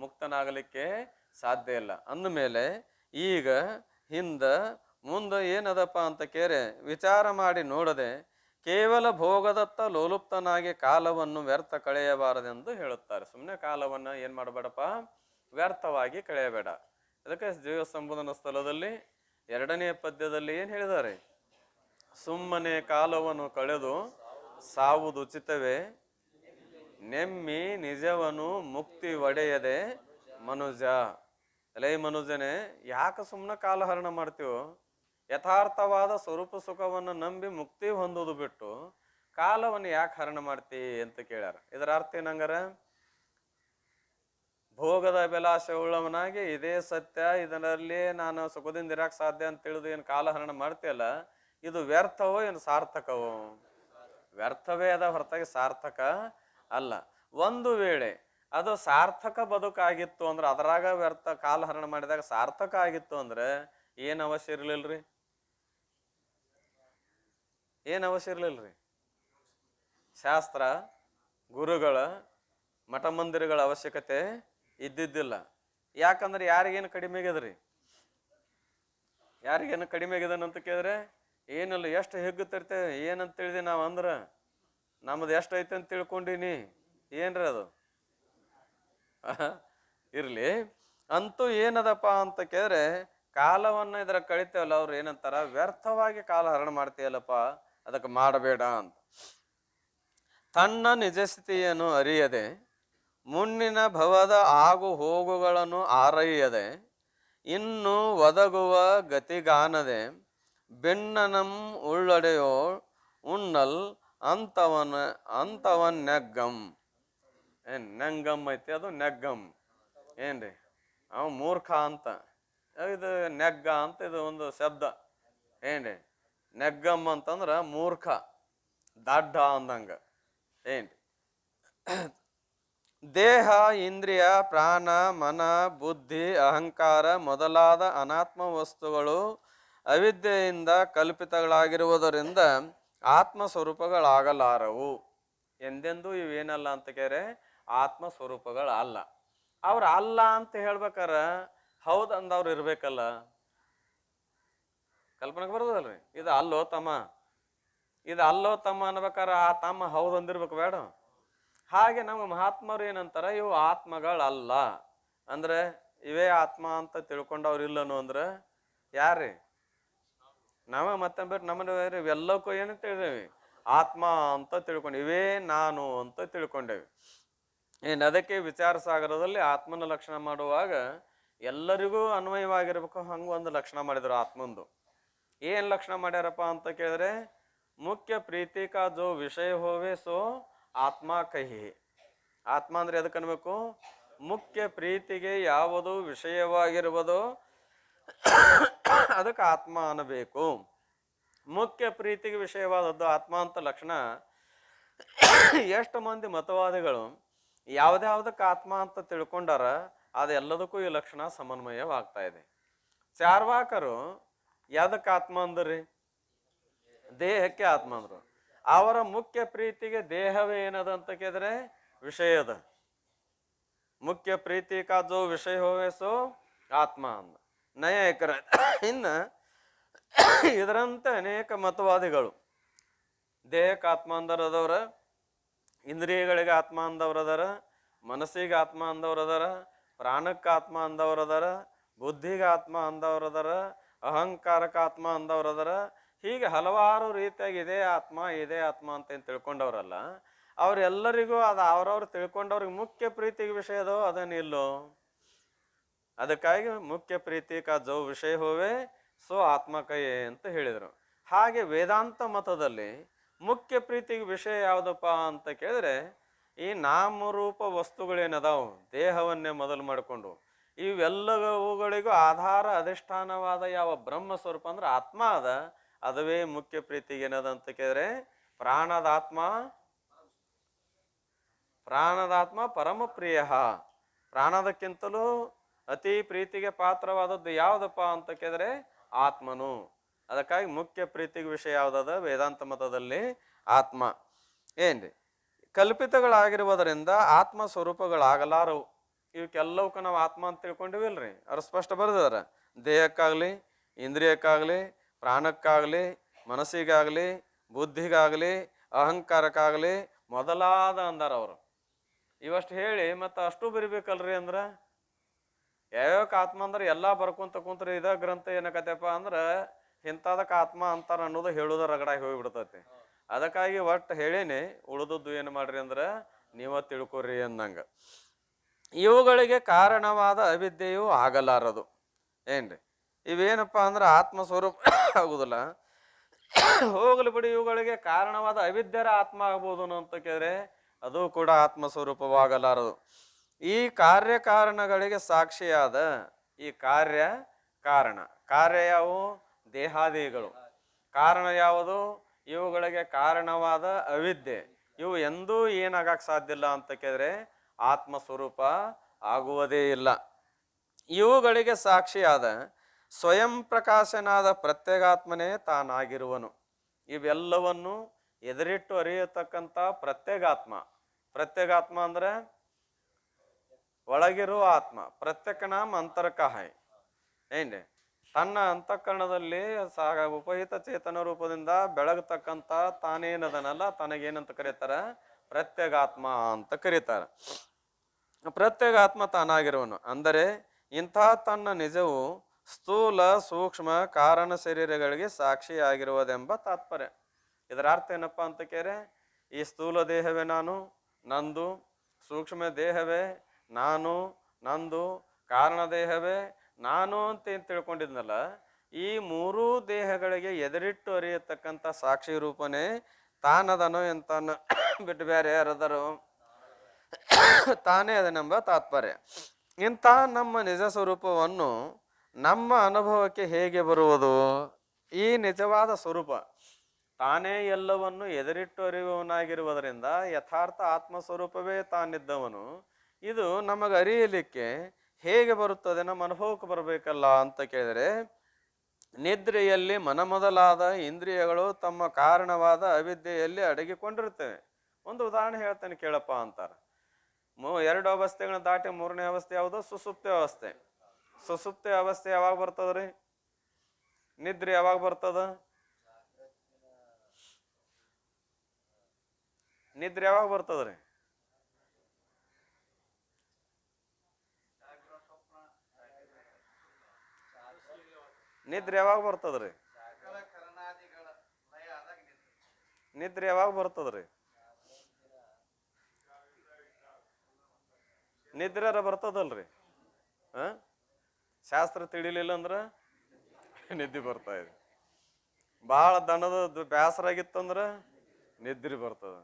ಮುಕ್ತನಾಗಲಿಕ್ಕೆ ಸಾಧ್ಯ ಇಲ್ಲ. ಅಂದಮೇಲೆ ಈಗ ಹಿಂದ ಮುಂದೆ ಏನದಪ್ಪ ಅಂತ ಕೇರೆ ವಿಚಾರ ಮಾಡಿ ನೋಡದೆ ಕೇವಲ ಭೋಗದತ್ತ ಲೋಲುಪ್ತನಾಗಿ ಕಾಲವನ್ನು ವ್ಯರ್ಥ ಕಳೆಯಬಾರದೆಂದು ಹೇಳುತ್ತಾರೆ. ಸುಮ್ಮನೆ ಕಾಲವನ್ನು ಏನ್ ಮಾಡಬೇಡಪ್ಪ, ವ್ಯರ್ಥವಾಗಿ ಕಳೆಯಬೇಡ. ಅದಕ್ಕೆ ಜೀವ ಸಂಬೋಧನ ಸ್ಥಳದಲ್ಲಿ 2ನೇ ಪದ್ಯದಲ್ಲಿ ಏನ್ ಹೇಳಿದ್ದಾರೆ? ಸುಮ್ಮನೆ ಕಾಲವನ್ನು ಕಳೆದು ಸಾವುದುಚಿತವೇ, ನೆಮ್ಮಿ ನಿಜವನು ಮುಕ್ತಿ ಒಡೆಯದೆ ಮನುಜ. ಎಲೈ ಮನುಜನೇ, ಯಾಕೆ ಸುಮ್ಮನೆ ಕಾಲಹರಣ ಮಾಡ್ತೀವೋ? ಯಥಾರ್ಥವಾದ ಸ್ವರೂಪ ಸುಖವನ್ನು ನಂಬಿ ಮುಕ್ತಿ ಹೊಂದೋದು ಬಿಟ್ಟು ಕಾಲವನ್ನು ಯಾಕೆ ಹರಣ ಮಾಡ್ತಿ ಅಂತ ಕೇಳ್ಯಾರ. ಇದರ ಅರ್ಥ ಏನಂಗಾರ? ಭೋಗದ ಅಭಿಲಾಷೆ ಉಳ್ಳವನಾಗಿ ಇದೇ ಸತ್ಯ, ಇದರಲ್ಲಿ ನಾನು ಸುಖದಿಂದ ಇರಾಕ್ ಸಾಧ್ಯ ಅಂತ ತಿಳಿದು ಏನು ಕಾಲಹರಣ ಮಾಡ್ತೀಯಲ್ಲ, ಇದು ವ್ಯರ್ಥವೋ ಏನು ಸಾರ್ಥಕವೋ? ವ್ಯರ್ಥವೇ ಅದ ಹೊರತಾಗಿ ಸಾರ್ಥಕ ಅಲ್ಲ. ಒಂದು ವೇಳೆ ಅದು ಸಾರ್ಥಕ ಬದುಕಾಗಿತ್ತು ಅಂದ್ರೆ, ಅದರಾಗ ವ್ಯರ್ಥ ಕಾಲಹರಣ ಮಾಡಿದಾಗ ಸಾರ್ಥಕ ಆಗಿತ್ತು ಅಂದ್ರೆ ಏನ್ ಅವಶ್ಯ ಇರ್ಲಿಲ್ರಿ? ಏನ್ ಅವಶ್ಯ ಇರ್ಲಿಲ್ರಿ? ಶಾಸ್ತ್ರ, ಗುರುಗಳ, ಮಠ ಮಂದಿರಗಳ ಅವಶ್ಯಕತೆ ಇದ್ದಿದ್ದಿಲ್ಲ. ಯಾಕಂದ್ರೆ ಯಾರಿಗೇನು ಕಡಿಮೆ ಆಗ್ಯದ್ರಿ? ಯಾರಿಗೇನು ಕಡಿಮೆ ಆಗ್ಯದನಂತ ಕೇಳಿದ್ರೆ ಏನಿಲ್ಲ. ಎಷ್ಟು ಹೆಗ್ಗು ತರ್ತೇವೆ ಏನಂತ ತಿಳಿದಿ ನಾವು ಅಂದ್ರ ನಮ್ದು ಎಷ್ಟು ಐತೆ ಅಂತ ತಿಳ್ಕೊಂಡಿನಿ. ಏನ್ರಿ ಅದು? ಇರ್ಲಿ. ಅಂತೂ ಏನದಪ್ಪ ಅಂತ ಕೇಳಿದ್ರೆ ಕಾಲವನ್ನ ಇದರ ಕಳಿತೇವಲ್ಲ, ಅವ್ರು ಏನಂತಾರ? ವ್ಯರ್ಥವಾಗಿ ಕಾಲ ಹರಣ ಮಾಡ್ತೀಯಲ್ಲಪ್ಪ, ಅದಕ್ಕೆ ಮಾಡಬೇಡ ಅಂತ. ತನ್ನ ನಿಜಸ್ಥಿತಿಯನ್ನು ಅರಿಯದೆ ಮುನ್ನಿನ ಭವದ ಆಗು ಹೋಗುಗಳನ್ನು ಆರೈಯದೆ ಇನ್ನು ಒದಗುವ ಗತಿಗಾನದೆ ಬೆನ್ನನಂ ಉಳ್ಳಡೆಯೋ ಉಣ್ಣಲ್ ಅಂತವನ್ ನೆಗ್ಗಂ. ಏನ್ ನೆಂಗಮ್ ಐತಿ? ಅದು ನೆಗ್ಗಮ್ ಏನ್ರಿ? ಅವ ಮೂರ್ಖ ಅಂತ. ಇದು ನೆಗ್ಗ ಅಂತ ಇದು ಒಂದು ಶಬ್ದ ಏನ್ರಿ? ನೆಗ್ಗಮ್ ಅಂತಂದ್ರ ಮೂರ್ಖ, ದಡ್ಡ ಅಂದಂಗ ಏನ್ರಿ? ದೇಹ, ಇಂದ್ರಿಯ, ಪ್ರಾಣ, ಮನ, ಬುದ್ಧಿ, ಅಹಂಕಾರ ಮೊದಲಾದ ಅನಾತ್ಮ ವಸ್ತುಗಳು ಅವಿದ್ಯೆಯಿಂದ ಕಲ್ಪಿತಗಳಾಗಿರುವುದರಿಂದ ಆತ್ಮ ಸ್ವರೂಪಗಳಾಗಲಾರವು. ಎಂದೆಂದೂ ಇವೇನಲ್ಲ ಅಂತ ಕೇರೆ ಆತ್ಮ ಸ್ವರೂಪಗಳಲ್ಲ. ಅವ್ರ ಅಲ್ಲ ಅಂತ ಹೇಳ್ಬೇಕಾರ ಹೌದು ಅಂದವ್ರು ಇರ್ಬೇಕಲ್ಲ. ಕಲ್ಪನೆಗೆ ಬರೋದಲ್ರಿ, ಇದು ಅಲ್ಲೋ ತಮ್ಮ, ಇದು ಅಲ್ಲೋ ತಮ್ಮ ಅನ್ಬೇಕಾರ ಆ ತಮ್ಮ ಹೌದು ಅಂದಿರ್ಬೇಕು ಬೇಡ. ಹಾಗೆ ನಮ್ಗೆ ಮಹಾತ್ಮರು ಏನಂತಾರ, ಇವು ಆತ್ಮಗಳಲ್ಲ ಅಂದ್ರೆ ಇವೇ ಆತ್ಮ ಅಂತ ತಿಳ್ಕೊಂಡವ್ರು ಇಲ್ಲನು ಅಂದ್ರೆ ಯಾರ್ರಿ? ನಾವ ಮತ್ತೆ ಬಿಟ್ಟು ನಮ್ಮನ್ನ ಇವೆಲ್ಲಕ್ಕೂ ಏನು ತಿಳಿದೇವಿ, ಆತ್ಮ ಅಂತ ತಿಳ್ಕೊಂಡು ಇವೇ ನಾನು ಅಂತ ತಿಳ್ಕೊಂಡೇವಿ. ಏನು ಅದಕ್ಕೆ ವಿಚಾರ ಸಾಗರದಲ್ಲಿ ಆತ್ಮನ ಲಕ್ಷಣ ಮಾಡುವಾಗ ಎಲ್ಲರಿಗೂ ಅನ್ವಯವಾಗಿರ್ಬೇಕು ಹಂಗ ಒಂದು ಲಕ್ಷಣ ಮಾಡಿದ್ರು ಆತ್ಮಂದು. ಏನ್ ಲಕ್ಷಣ ಮಾಡ್ಯಾರಪ್ಪ ಅಂತ ಕೇಳಿದ್ರೆ, ಮುಖ್ಯ ಪ್ರೀತಿ ಕಾ ಜೋ ವಿಷಯ ಹೋವೆ ಸೋ ಆತ್ಮ ಕಹಿ. ಆತ್ಮ ಅಂದ್ರೆ ಎದಕ್ಕೆ ಅನ್ಬೇಕು? ಮುಖ್ಯ ಪ್ರೀತಿಗೆ ಯಾವುದು ವಿಷಯವಾಗಿರುವುದೋ ಅದಕ್ಕೆ ಆತ್ಮ ಅನ್ನಬೇಕು. ಮುಖ್ಯ ಪ್ರೀತಿಗೆ ವಿಷಯವಾದದ್ದು ಆತ್ಮ ಅಂತ ಲಕ್ಷಣ. ಎಷ್ಟು ಮಂದಿ ಮತವಾದಿಗಳು ಯಾವ್ದ್ಯಾವ್ದಕ್ಕೆ ಆತ್ಮ ಅಂತ ತಿಳ್ಕೊಂಡಾರ ಅದೆಲ್ಲದಕ್ಕೂ ಈ ಲಕ್ಷಣ ಸಮನ್ವಯವಾಗ್ತಾ ಇದೆ. ಚಾರ್ವಾಕರು ಯಾವ್ದಕ್ಕೆ ಆತ್ಮ ಅಂದ್ರಿ? ದೇಹಕ್ಕೆ ಆತ್ಮ ಅಂದ್ರು. ಅವರ ಮುಖ್ಯ ಪ್ರೀತಿಗೆ ದೇಹವೇ ಏನದ ಅಂತ ಕೇಳಿದ್ರೆ ವಿಷಯದ. ಮುಖ್ಯ ಪ್ರೀತಿ ಕಾ ಜೋ ವಿಷಯ ಹೋವೆ ಸೋ ಆತ್ಮ ಅಂದ ನಯಕರ. ಇನ್ನ ಇದರಂತೆ ಅನೇಕ ಮತವಾದಿಗಳು ದೇಹಕ್ಕೆ ಆತ್ಮ ಅಂದವ್ರದವ್ರ, ಇಂದ್ರಿಯಗಳಿಗೆ ಆತ್ಮ ಅಂದವ್ರದಾರ, ಮನಸ್ಸಿಗೆ ಆತ್ಮ ಅಂದವ್ರದಾರ, ಪ್ರಾಣಕ್ಕೆ ಆತ್ಮ ಅಂದವ್ರದಾರ, ಬುದ್ಧಿಗೆ ಆತ್ಮ ಅಂದವ್ರದಾರ, ಅಹಂಕಾರಕ್ಕೆ ಆತ್ಮ ಅಂದವ್ರದಾರ. ಹೀಗೆ ಹಲವಾರು ರೀತಿಯಾಗಿ ಇದೇ ಆತ್ಮ ಅಂತ ಏನ್ ತಿಳ್ಕೊಂಡವ್ರಲ್ಲ, ಅವ್ರೆಲ್ಲರಿಗೂ ಅದು ಅವ್ರವ್ರು ತಿಳ್ಕೊಂಡವ್ರಿಗೆ ಮುಖ್ಯ ಪ್ರೀತಿಗೆ ವಿಷಯದೋ ಅದೇನಿಲ್ಲೋ. ಅದಕ್ಕಾಗಿ ಮುಖ್ಯ ಪ್ರೀತಿ ಕಾ ಜೋ ವಿಷಯ ಹೋವೆ ಸೋ ಆತ್ಮಕಯೇ ಅಂತ ಹೇಳಿದರು. ಹಾಗೆ ವೇದಾಂತ ಮತದಲ್ಲಿ ಮುಖ್ಯ ಪ್ರೀತಿಗೆ ವಿಷಯ ಯಾವುದಪ್ಪ ಅಂತ ಕೇಳಿದ್ರೆ ಈ ನಾಮರೂಪ ವಸ್ತುಗಳೇನದಾವು ದೇಹವನ್ನೇ ಮೊದಲು ಮಾಡಿಕೊಂಡು ಇವೆಲ್ಲವುಗಳಿಗೂ ಆಧಾರ ಅಧಿಷ್ಠಾನವಾದ ಯಾವ ಬ್ರಹ್ಮ ಸ್ವರೂಪ ಅಂದ್ರೆ ಆತ್ಮ ಅದ, ಅದುವೇ ಮುಖ್ಯ ಪ್ರೀತಿಗೆ ಏನದ ಅಂತ ಕೇಳಿದ್ರೆ ಪ್ರಾಣದಾತ್ಮ ಪರಮ ಪ್ರಿಯ. ಪ್ರಾಣದಕ್ಕಿಂತಲೂ ಅತಿ ಪ್ರೀತಿಗೆ ಪಾತ್ರವಾದದ್ದು ಯಾವುದಪ್ಪ ಅಂತ ಕೇಳಿದ್ರೆ ಆತ್ಮನು. ಅದಕ್ಕಾಗಿ ಮುಖ್ಯ ಪ್ರೀತಿಗೆ ವಿಷಯ ಯಾವುದದ ವೇದಾಂತ ಮತದಲ್ಲಿ ಆತ್ಮ. ಏನ್ರಿ ಕಲ್ಪಿತಗಳಾಗಿರುವುದರಿಂದ ಆತ್ಮ ಸ್ವರೂಪಗಳಾಗಲಾರವು. ಇವಕ್ಕೆಲ್ಲವಕ್ಕೂ ನಾವು ಆತ್ಮ ಅಂತ ತಿಳ್ಕೊಂಡಿವಿಲ್ರಿ, ಅವ್ರು ಸ್ಪಷ್ಟ ಬರೆದಾರ. ದೇಹಕ್ಕಾಗ್ಲಿ, ಇಂದ್ರಿಯಕ್ಕಾಗ್ಲಿ, ಪ್ರಾಣಕ್ಕಾಗ್ಲಿ, ಮನಸ್ಸಿಗಾಗ್ಲಿ, ಬುದ್ಧಿಗಾಗ್ಲಿ, ಅಹಂಕಾರಕ್ಕಾಗ್ಲಿ ಮೊದಲಾದ ಅಂದಾರ ಅವರು. ಇವಷ್ಟು ಹೇಳಿ ಮತ್ತೆ ಅಷ್ಟು ಬರಿಬೇಕಲ್ರಿ ಅಂದ್ರ ಯಾವ್ಯಾವಕ್ಕೆ ಆತ್ಮ ಅಂದ್ರೆ ಎಲ್ಲಾ ಬರ್ಕೊಂತ ಕುಂತ್ರಿ ಇದ ಗ್ರಂಥ ಏನಕತ್ತಪ್ಪ ಅಂದ್ರ ಇಂಥದಕ್ಕೆ ಆತ್ಮ ಅಂತಾರ ಅನ್ನೋದು ಹೇಳುದ ರಗಡಾಗಿ ಹೋಗ್ಬಿಡ್ತೈತಿ. ಅದಕ್ಕಾಗಿ ಒಟ್ಟು ಹೇಳೇನೆ, ಉಳಿದದ್ದು ಏನು ಮಾಡ್ರಿ ಅಂದ್ರ ನೀವ ತಿಳ್ಕೊರಿ ಅಂದಂಗ. ಇವುಗಳಿಗೆ ಕಾರಣವಾದ ಅವಿದ್ಯೆಯು ಆಗಲಾರದು. ಏನ್ರಿ ಇವೇನಪ್ಪ ಅಂದ್ರ ಆತ್ಮ ಸ್ವರೂಪ ಆಗುದಿಲ್ಲ, ಹೋಗ್ಲಿ ಬಿಡಿ. ಇವುಗಳಿಗೆ ಕಾರಣವಾದ ಅವಿದ್ಯರ ಆತ್ಮ ಆಗ್ಬೋದು ಅಂತ ಕೇಳಿದ್ರೆ ಅದು ಕೂಡ ಆತ್ಮ ಸ್ವರೂಪವಾಗಲಾರದು. ಈ ಕಾರ್ಯಕಾರಣಗಳಿಗೆ ಸಾಕ್ಷಿಯಾದ ಈ ಕಾರ್ಯ ಯಾವುವು? ದೇಹಾದಿಗಳು. ಕಾರಣ ಯಾವುದು? ಇವುಗಳಿಗೆ ಕಾರಣವಾದ ಅವಿದ್ಯೆ. ಇವು ಎಂದೂ ಏನಾಗಕ್ಕೆ ಸಾಧ್ಯ ಇಲ್ಲ ಅಂತ ಕೇಳಿದ್ರೆ ಆತ್ಮ ಸ್ವರೂಪ ಆಗುವುದೇ ಇಲ್ಲ. ಇವುಗಳಿಗೆ ಸಾಕ್ಷಿಯಾದ ಸ್ವಯಂ ಪ್ರಕಾಶನಾದ ಪ್ರತ್ಯೇಗಾತ್ಮನೇ ತಾನಾಗಿರುವನು. ಇವೆಲ್ಲವನ್ನು ಎದುರಿಟ್ಟು ಅರಿಯತಕ್ಕಂಥ ಪ್ರತ್ಯೇಗಾತ್ಮ ಅಂದ್ರೆ ಒಳಗಿರುವ ಆತ್ಮ. ಪ್ರತ್ಯೇಕ ನಾಮ ಅಂತರ್ಕಾಹೈ. ಏನ್ರಿ ತನ್ನ ಅಂತಃಕರಣದಲ್ಲಿ ಉಪಹಿತ ಚೇತನ ರೂಪದಿಂದ ಬೆಳಗತಕ್ಕಂಥ ತಾನೇನದನಲ್ಲ ತನಗೇನಂತ ಕರೀತಾರ? ಪ್ರತ್ಯೇಗಾತ್ಮ ಅಂತ ಕರೀತಾರ. ಪ್ರತ್ಯೇಗಾತ್ಮ ತಾನಾಗಿರುವನು ಅಂದರೆ ಇಂಥ ತನ್ನ ನಿಜವು ಸ್ಥೂಲ ಸೂಕ್ಷ್ಮ ಕಾರಣ ಶರೀರಗಳಿಗೆ ಸಾಕ್ಷಿಯಾಗಿರುವುದೆಂಬ ತಾತ್ಪರ್ಯ. ಇದರ ಅರ್ಥ ಏನಪ್ಪ ಅಂತ ಕೇಳಿದ್ರೆ ಈ ಸ್ಥೂಲ ದೇಹವೇ ನಾನು ನಂದು, ಸೂಕ್ಷ್ಮ ದೇಹವೇ ನಾನು ನಂದು, ಕಾರಣ ದೇಹವೇ ನಾನು ಅಂತ ಏನ್ ತಿಳ್ಕೊಂಡಿದ್ನಲ್ಲ, ಈ ಮೂರೂ ದೇಹಗಳಿಗೆ ಎದುರಿಟ್ಟು ಅರಿಯತಕ್ಕಂಥ ಸಾಕ್ಷಿ ರೂಪನೇ ತಾನದನೋ ಎಂತಾನ ಬಿಟ್ಟು ಬೇರೆ ಯಾರದಾರೋ ತಾನೇ ಅದನೆಂಬ ತಾತ್ಪರ್ಯ. ಇಂಥ ನಮ್ಮ ನಿಜ ಸ್ವರೂಪವನ್ನು ನಮ್ಮ ಅನುಭವಕ್ಕೆ ಹೇಗೆ ಬರುವುದು? ಈ ನಿಜವಾದ ಸ್ವರೂಪ ತಾನೇ ಎಲ್ಲವನ್ನು ಎದುರಿಟ್ಟು ಅರಿಯುವವನಾಗಿರುವುದರಿಂದ ಯಥಾರ್ಥ ಆತ್ಮ ಸ್ವರೂಪವೇ ತಾನಿದ್ದವನು. ಇದು ನಮಗೆ ಅರಿಯಲಿಕ್ಕೆ ಹೇಗೆ ಬರುತ್ತದೆ? ನಮ್ಮ ಅನುಭವಕ್ಕೆ ಬರಬೇಕಲ್ಲ ಅಂತ ಕೇಳಿದರೆ ನಿದ್ರೆಯಲ್ಲಿ ಮನಮೊದಲಾದ ಇಂದ್ರಿಯಗಳು ತಮ್ಮ ಕಾರಣವಾದ ಅವಿದ್ಯೆಯಲ್ಲಿ ಅಡಗಿಕೊಂಡಿರ್ತವೆ. ಒಂದು ಉದಾಹರಣೆ ಹೇಳ್ತೇನೆ ಕೇಳಪ್ಪ ಅಂತಾರೆ. 2 ಅವಸ್ಥೆಗಳನ್ನ ದಾಟಿ 3ನೇ ಅವಸ್ಥೆ ಯಾವುದು? ಸುಸುಪ್ತಿ ಅವಸ್ಥೆ. ಸುಸುಪ್ತಿ ಅವಸ್ಥೆ ಯಾವಾಗ ಬರ್ತದ್ರಿ? ನಿದ್ರೆ ಯಾವಾಗ ಬರ್ತದ? ನಿದ್ರೆ ಯಾವಾಗ ಬರ್ತದ್ರಿ? ನಿದ್ರೆ ಯಾವಾಗ ಬರ್ತದ್ರಿ? ನಿದ್ರೆ ಯಾವಾಗ ಬರ್ತದ್ರಿ? ನಿದ್ರೆರ ಬರ್ತದಲ್ರಿ. ಶಾಸ್ತ್ರ ತಿಳಿಲಿಲ್ಲ ಅಂದ್ರ ನಿದ್ದೆ ಬರ್ತಾ ಇದೆ. ಭಾಳ ದಣದ ಬೇಸರ ಆಗಿತ್ತಂದ್ರ ನಿದ್ರೆ ಬರ್ತದ.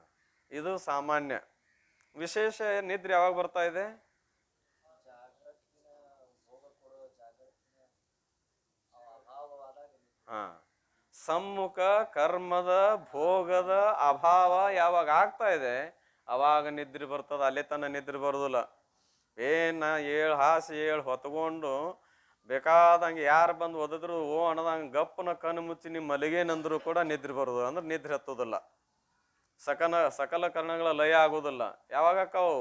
ಇದು ಸಾಮಾನ್ಯ. ವಿಶೇಷ ನಿದ್ರೆ ಯಾವಾಗ ಬರ್ತಾ ಇದೆ? ಹಾ, ಸಮ್ಮುಖ ಕರ್ಮದ ಭೋಗದ ಅಭಾವ ಯಾವಾಗ ಆಗ್ತಾ ಇದೆ ಅವಾಗ ನಿದ್ರೆ ಬರ್ತದ. ಅಲ್ಲೇ ತನ ನಿದ್ರೆ ಬರೋದಿಲ್ಲ. ಹಾಸಿ ಹೊತ್ಕೊಂಡು ಬೇಕಾದಂಗೆ ಯಾರು ಬಂದು ಒದಿದ್ರು ಓ ಅನ್ನದಂಗೆ ಗಪ್ಪನ ಕಣ್ಣು ಮುಚ್ಚಿ ನಿಮ್ಮ ಮಲಗೇನಂದ್ರು ಕೂಡ ನಿದ್ರೆ ಬರೋದು ಅಂದ್ರೆ ನಿದ್ರೆ ಹತ್ತೋದಿಲ್ಲ. ಸಕಲ ಕರ್ಣಗಳ ಲಯ ಆಗೋದಿಲ್ಲ. ಯಾವಾಗ ಅಕ್ಕವು?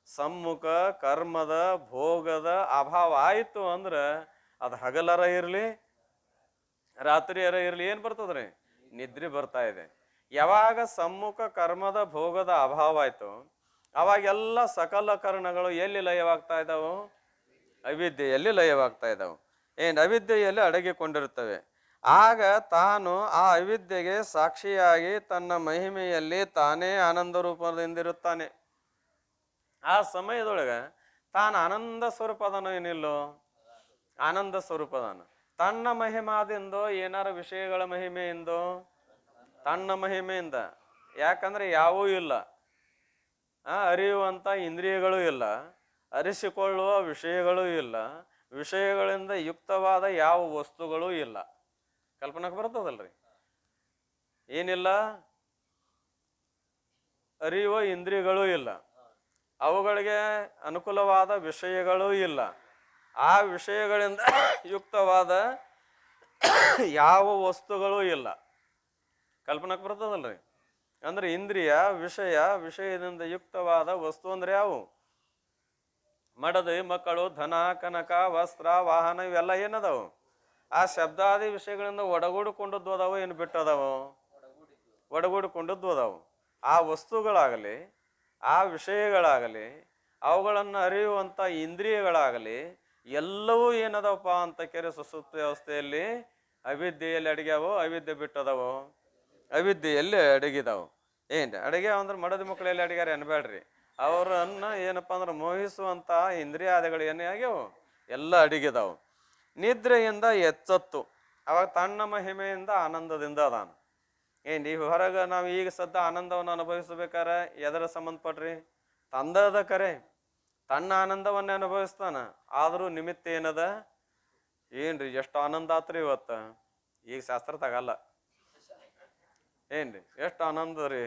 ಸಮ್ಮುಖ ಕರ್ಮದ ಭೋಗದ ಅಭಾವ ಆಯಿತು ಅಂದ್ರೆ ಅದು ಹಗಲರ ಇರಲಿ ರಾತ್ರಿಯರ ಇರಲಿ ಏನು ಬರ್ತದ್ರಿ? ನಿದ್ರೆ ಬರ್ತಾ ಇದೆ. ಯಾವಾಗ ಸಮ್ಮುಖ ಕರ್ಮದ ಭೋಗದ ಅಭಾವ ಆಯ್ತು ಅವಾಗೆಲ್ಲ ಸಕಲ ಕರ್ಣಗಳು ಎಲ್ಲಿ ಲಯವಾಗ್ತಾ ಇದ್ದಾವು? ಅವಿದ್ಯೆಯಲ್ಲಿ ಲಯವಾಗ್ತಾ ಇದ್ದಾವೆ. ಅವಿದ್ಯೆಯಲ್ಲಿ ಅಡಗಿಕೊಂಡಿರುತ್ತವೆ. ಆಗ ತಾನು ಆ ಅವಿದ್ಯೆಗೆ ಸಾಕ್ಷಿಯಾಗಿ ತನ್ನ ಮಹಿಮೆಯಲ್ಲಿ ತಾನೇ ಆನಂದ ರೂಪದಿಂದಿರುತ್ತಾನೆ. ಆ ಸಮಯದೊಳಗೆ ತಾನು ಆನಂದ ಸ್ವರೂಪದನೋ ಏನಿಲ್ಲೋ? ಆನಂದ ಸ್ವರೂಪದಾನ. ತನ್ನ ಮಹಿಮಾದಿಂದೋ ಏನಾರ ವಿಷಯಗಳ ಮಹಿಮೆಯಿಂದೋ? ತನ್ನ ಮಹಿಮೆಯಿಂದ. ಯಾಕಂದ್ರೆ ಯಾವೂ ಇಲ್ಲ, ಅರಿಯುವಂಥ ಇಂದ್ರಿಯಗಳು ಇಲ್ಲ, ಅರಿಸಿಕೊಳ್ಳುವ ವಿಷಯಗಳೂ ಇಲ್ಲ, ವಿಷಯಗಳಿಂದ ಯುಕ್ತವಾದ ಯಾವ ವಸ್ತುಗಳೂ ಇಲ್ಲ. ಕಲ್ಪನಾಕ್ಕೆ ಬರ್ತದಲ್ರಿ? ಏನಿಲ್ಲ? ಅರಿಯುವ ಇಂದ್ರಿಯಗಳೂ ಇಲ್ಲ, ಅವುಗಳಿಗೆ ಅನುಕೂಲವಾದ ವಿಷಯಗಳೂ ಇಲ್ಲ, ಆ ವಿಷಯಗಳಿಂದ ಯುಕ್ತವಾದ ಯಾವ ವಸ್ತುಗಳೂ ಇಲ್ಲ. ಕಲ್ಪನಾಕ್ಕೆ ಬರ್ತದಲ್ರಿ? ಅಂದ್ರೆ ಇಂದ್ರಿಯ ವಿಷಯದಿಂದ ಯುಕ್ತವಾದ ವಸ್ತು ಅಂದ್ರೆ ಯಾವು? ಮಡದಿ ಮಕ್ಕಳು, ಧನ ಕನಕ ವಸ್ತ್ರ ವಾಹನ ಇವೆಲ್ಲ ಏನದಾವು? ಆ ಶಬ್ದಾದಿ ವಿಷಯಗಳಿಂದ ಒಡಗೂಡಿಕೊಂಡದ್ದು ಅದಾವು, ಏನು ಬಿಟ್ಟದಾವು? ಒಡಗೂಡಿಕೊಂಡದ್ದು ಅದಾವು. ಆ ವಸ್ತುಗಳಾಗಲಿ ಆ ವಿಷಯಗಳಾಗಲಿ ಅವುಗಳನ್ನು ಅರಿಯುವಂಥ ಇಂದ್ರಿಯಗಳಾಗಲಿ ಎಲ್ಲವೂ ಏನದವಪ್ಪ ಅಂತ ಕೇಳಿ ಸುಸುಪ್ತಿ ಅವಸ್ಥೆಯಲ್ಲಿ ಅವಿದ್ಯೆಯಲ್ಲಿ ಅಡಗ್ಯಾವು. ಅವಿದ್ಯೆ ಬಿಟ್ಟದವು, ಅವಿದ್ಯೆಯಲ್ಲಿ ಅಡಗಿದಾವು. ಅಡಗ್ಯಾವ ಅಂದ್ರೆ ಮಡದಿ ಮಕ್ಕಳು ಎಲ್ಲಿ ಅಡಗ್ಯಾರ ಅನ್ಬೇಡ್ರಿ. ಅವರನ್ನ ಏನಪ್ಪಾ ಅಂದ್ರೆ ಮೋಹಿಸುವಂತ ಇಂದ್ರಿಯಾದಿಗಳು ಏನೇ ಆಗ್ಯಾವು ಎಲ್ಲ ಅಡಗಿದಾವು. ನಿದ್ರೆಯಿಂದ ಎಚ್ಚತ್ತು ಅವಾಗ ತನ್ನ ಮಹಿಮೆಯಿಂದ ಆನಂದದಿಂದ ಅದಾನ. ಈ ಹೊರಗೆ ನಾವು ಈಗ ಸದ್ದ ಆನಂದವನ್ನು ಅನುಭವಿಸ್ಬೇಕಾರೆ ಎದರ ಸಂಬಂಧಪಟ್ರಿ? ತಂದದ ಕರೆ, ತನ್ನ ಆನಂದವನ್ನೇ ಅನುಭವಿಸ್ತಾನ. ಆದರೂ ನಿಮಿತ್ತ ಏನದ? ಏನ್ರಿ ಎಷ್ಟು ಆನಂದ ಆತ್ರಿ ಇವತ್ತ, ಈಗ ಶಾಸ್ತ್ರ ತಗಲ್ಲ. ಎಷ್ಟು ಆನಂದ ರೀ,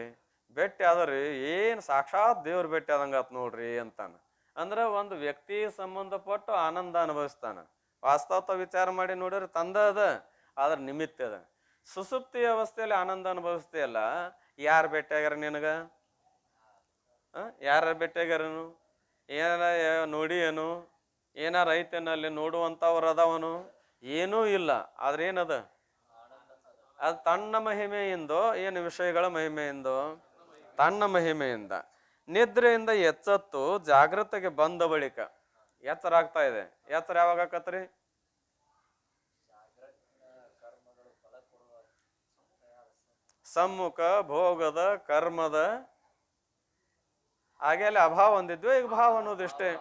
ಭೇಟಿ ಆದ್ರಿ, ಏನು ಸಾಕ್ಷಾತ್ ದೇವ್ರ ಭೇಟಿ ಆದಂಗ ಆತ್ ನೋಡ್ರಿ ಅಂತಾನ. ಅಂದ್ರೆ ಒಂದು ವ್ಯಕ್ತಿ ಸಂಬಂಧಪಟ್ಟು ಆನಂದ ಅನುಭವಿಸ್ತಾನ. ವಾಸ್ತವತ ವಿಚಾರ ಮಾಡಿ ನೋಡಿದ್ರೆ ತಂದ ಅದ, ಆದ್ರ ನಿಮಿತ್ತ ಅದ. ಸುಸುಪ್ತಿ ಅವಸ್ಥೆಯಲ್ಲಿ ಆನಂದ ಅನುಭವಿಸ್ತೀಯಲ್ಲ, ಯಾರು ಭೇಟಿಯಾಗ್ಯಾರ ನಿನಗ? ಯಾರ ಭೇಟಿಯಾಗ್ಯಾರನು? ಏನಾರ ನೋಡಿ ಏನು? ಏನಾರ ಐತೇನಲ್ಲಿ ನೋಡುವಂಥವ್ರು ಅದಾವನು? ಏನೂ ಇಲ್ಲ. ಆದ್ರೆ ಏನದ? ಅದು ತನ್ನ ಮಹಿಮೆಯಿಂದೋ ಏನು ವಿಷಯಗಳ ಮಹಿಮೆಯಿಂದೋ? ತನ್ನ ಮಹಿಮೆಯಿಂದ. ನಿದ್ರೆಯಿಂದ ಎಚ್ಚತ್ತು ಜಾಗೃತಿಗೆ ಬಂದ ಬಳಿಕ ಎಚ್ಚರ ಆಗ್ತಾ ಇದೆ. ಎಚ್ಚರ ಯಾವಾಗ ಆಕತ್ರಿ? ಸಮ್ಮುಖ ಭೋಗದ ಕರ್ಮದ ಹಾಗೆಲ್ಲ ಅಭಾವ ಹೊಂದಿದ್ವಿ, ಈಗ ಭಾವ ಅನ್ನೋದಿಷ್ಟೇ.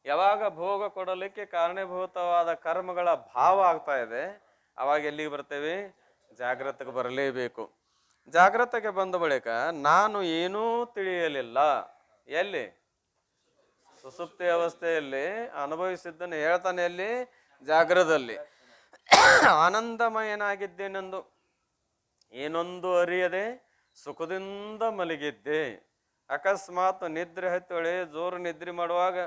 ಯಾವಾಗ ಭೋಗ ಕೊಡಲಿಕ್ಕೆ ಕಾರಣೀಭೂತವಾದ ಕರ್ಮಗಳ ಭಾವ ಆಗ್ತಾ ಇದೆ ಅವಾಗ ಎಲ್ಲಿಗೆ ಬರ್ತೇವೆ? ಜಾಗೃತಿಗೆ ಬರಲೇಬೇಕು. ಜಾಗೃತಿಗೆ ಬಂದ ಬಳಿಕ ನಾನು ಏನೂ ತಿಳಿಯಲಿಲ್ಲ. ಎಲ್ಲಿ? ಸುಸುಪ್ತಿ ಅವಸ್ಥೆಯಲ್ಲಿ ಅನುಭವಿಸಿದ್ದನ್ನು ಹೇಳ್ತಾನೆ. ಎಲ್ಲಿ? ಜಾಗೃತದಲ್ಲಿ ಆನಂದಮಯನಾಗಿದ್ದೇನೆಂದು ಏನೊಂದು ಅರಿಯದೆ ಸುಖದಿಂದ ಮಲಗಿದ್ದೆ. ಅಕಸ್ಮಾತ್ ನಿದ್ರೆ ಹತ್ತೊಳೆ ಜೋರು ನಿದ್ರೆ ಮಾಡುವಾಗ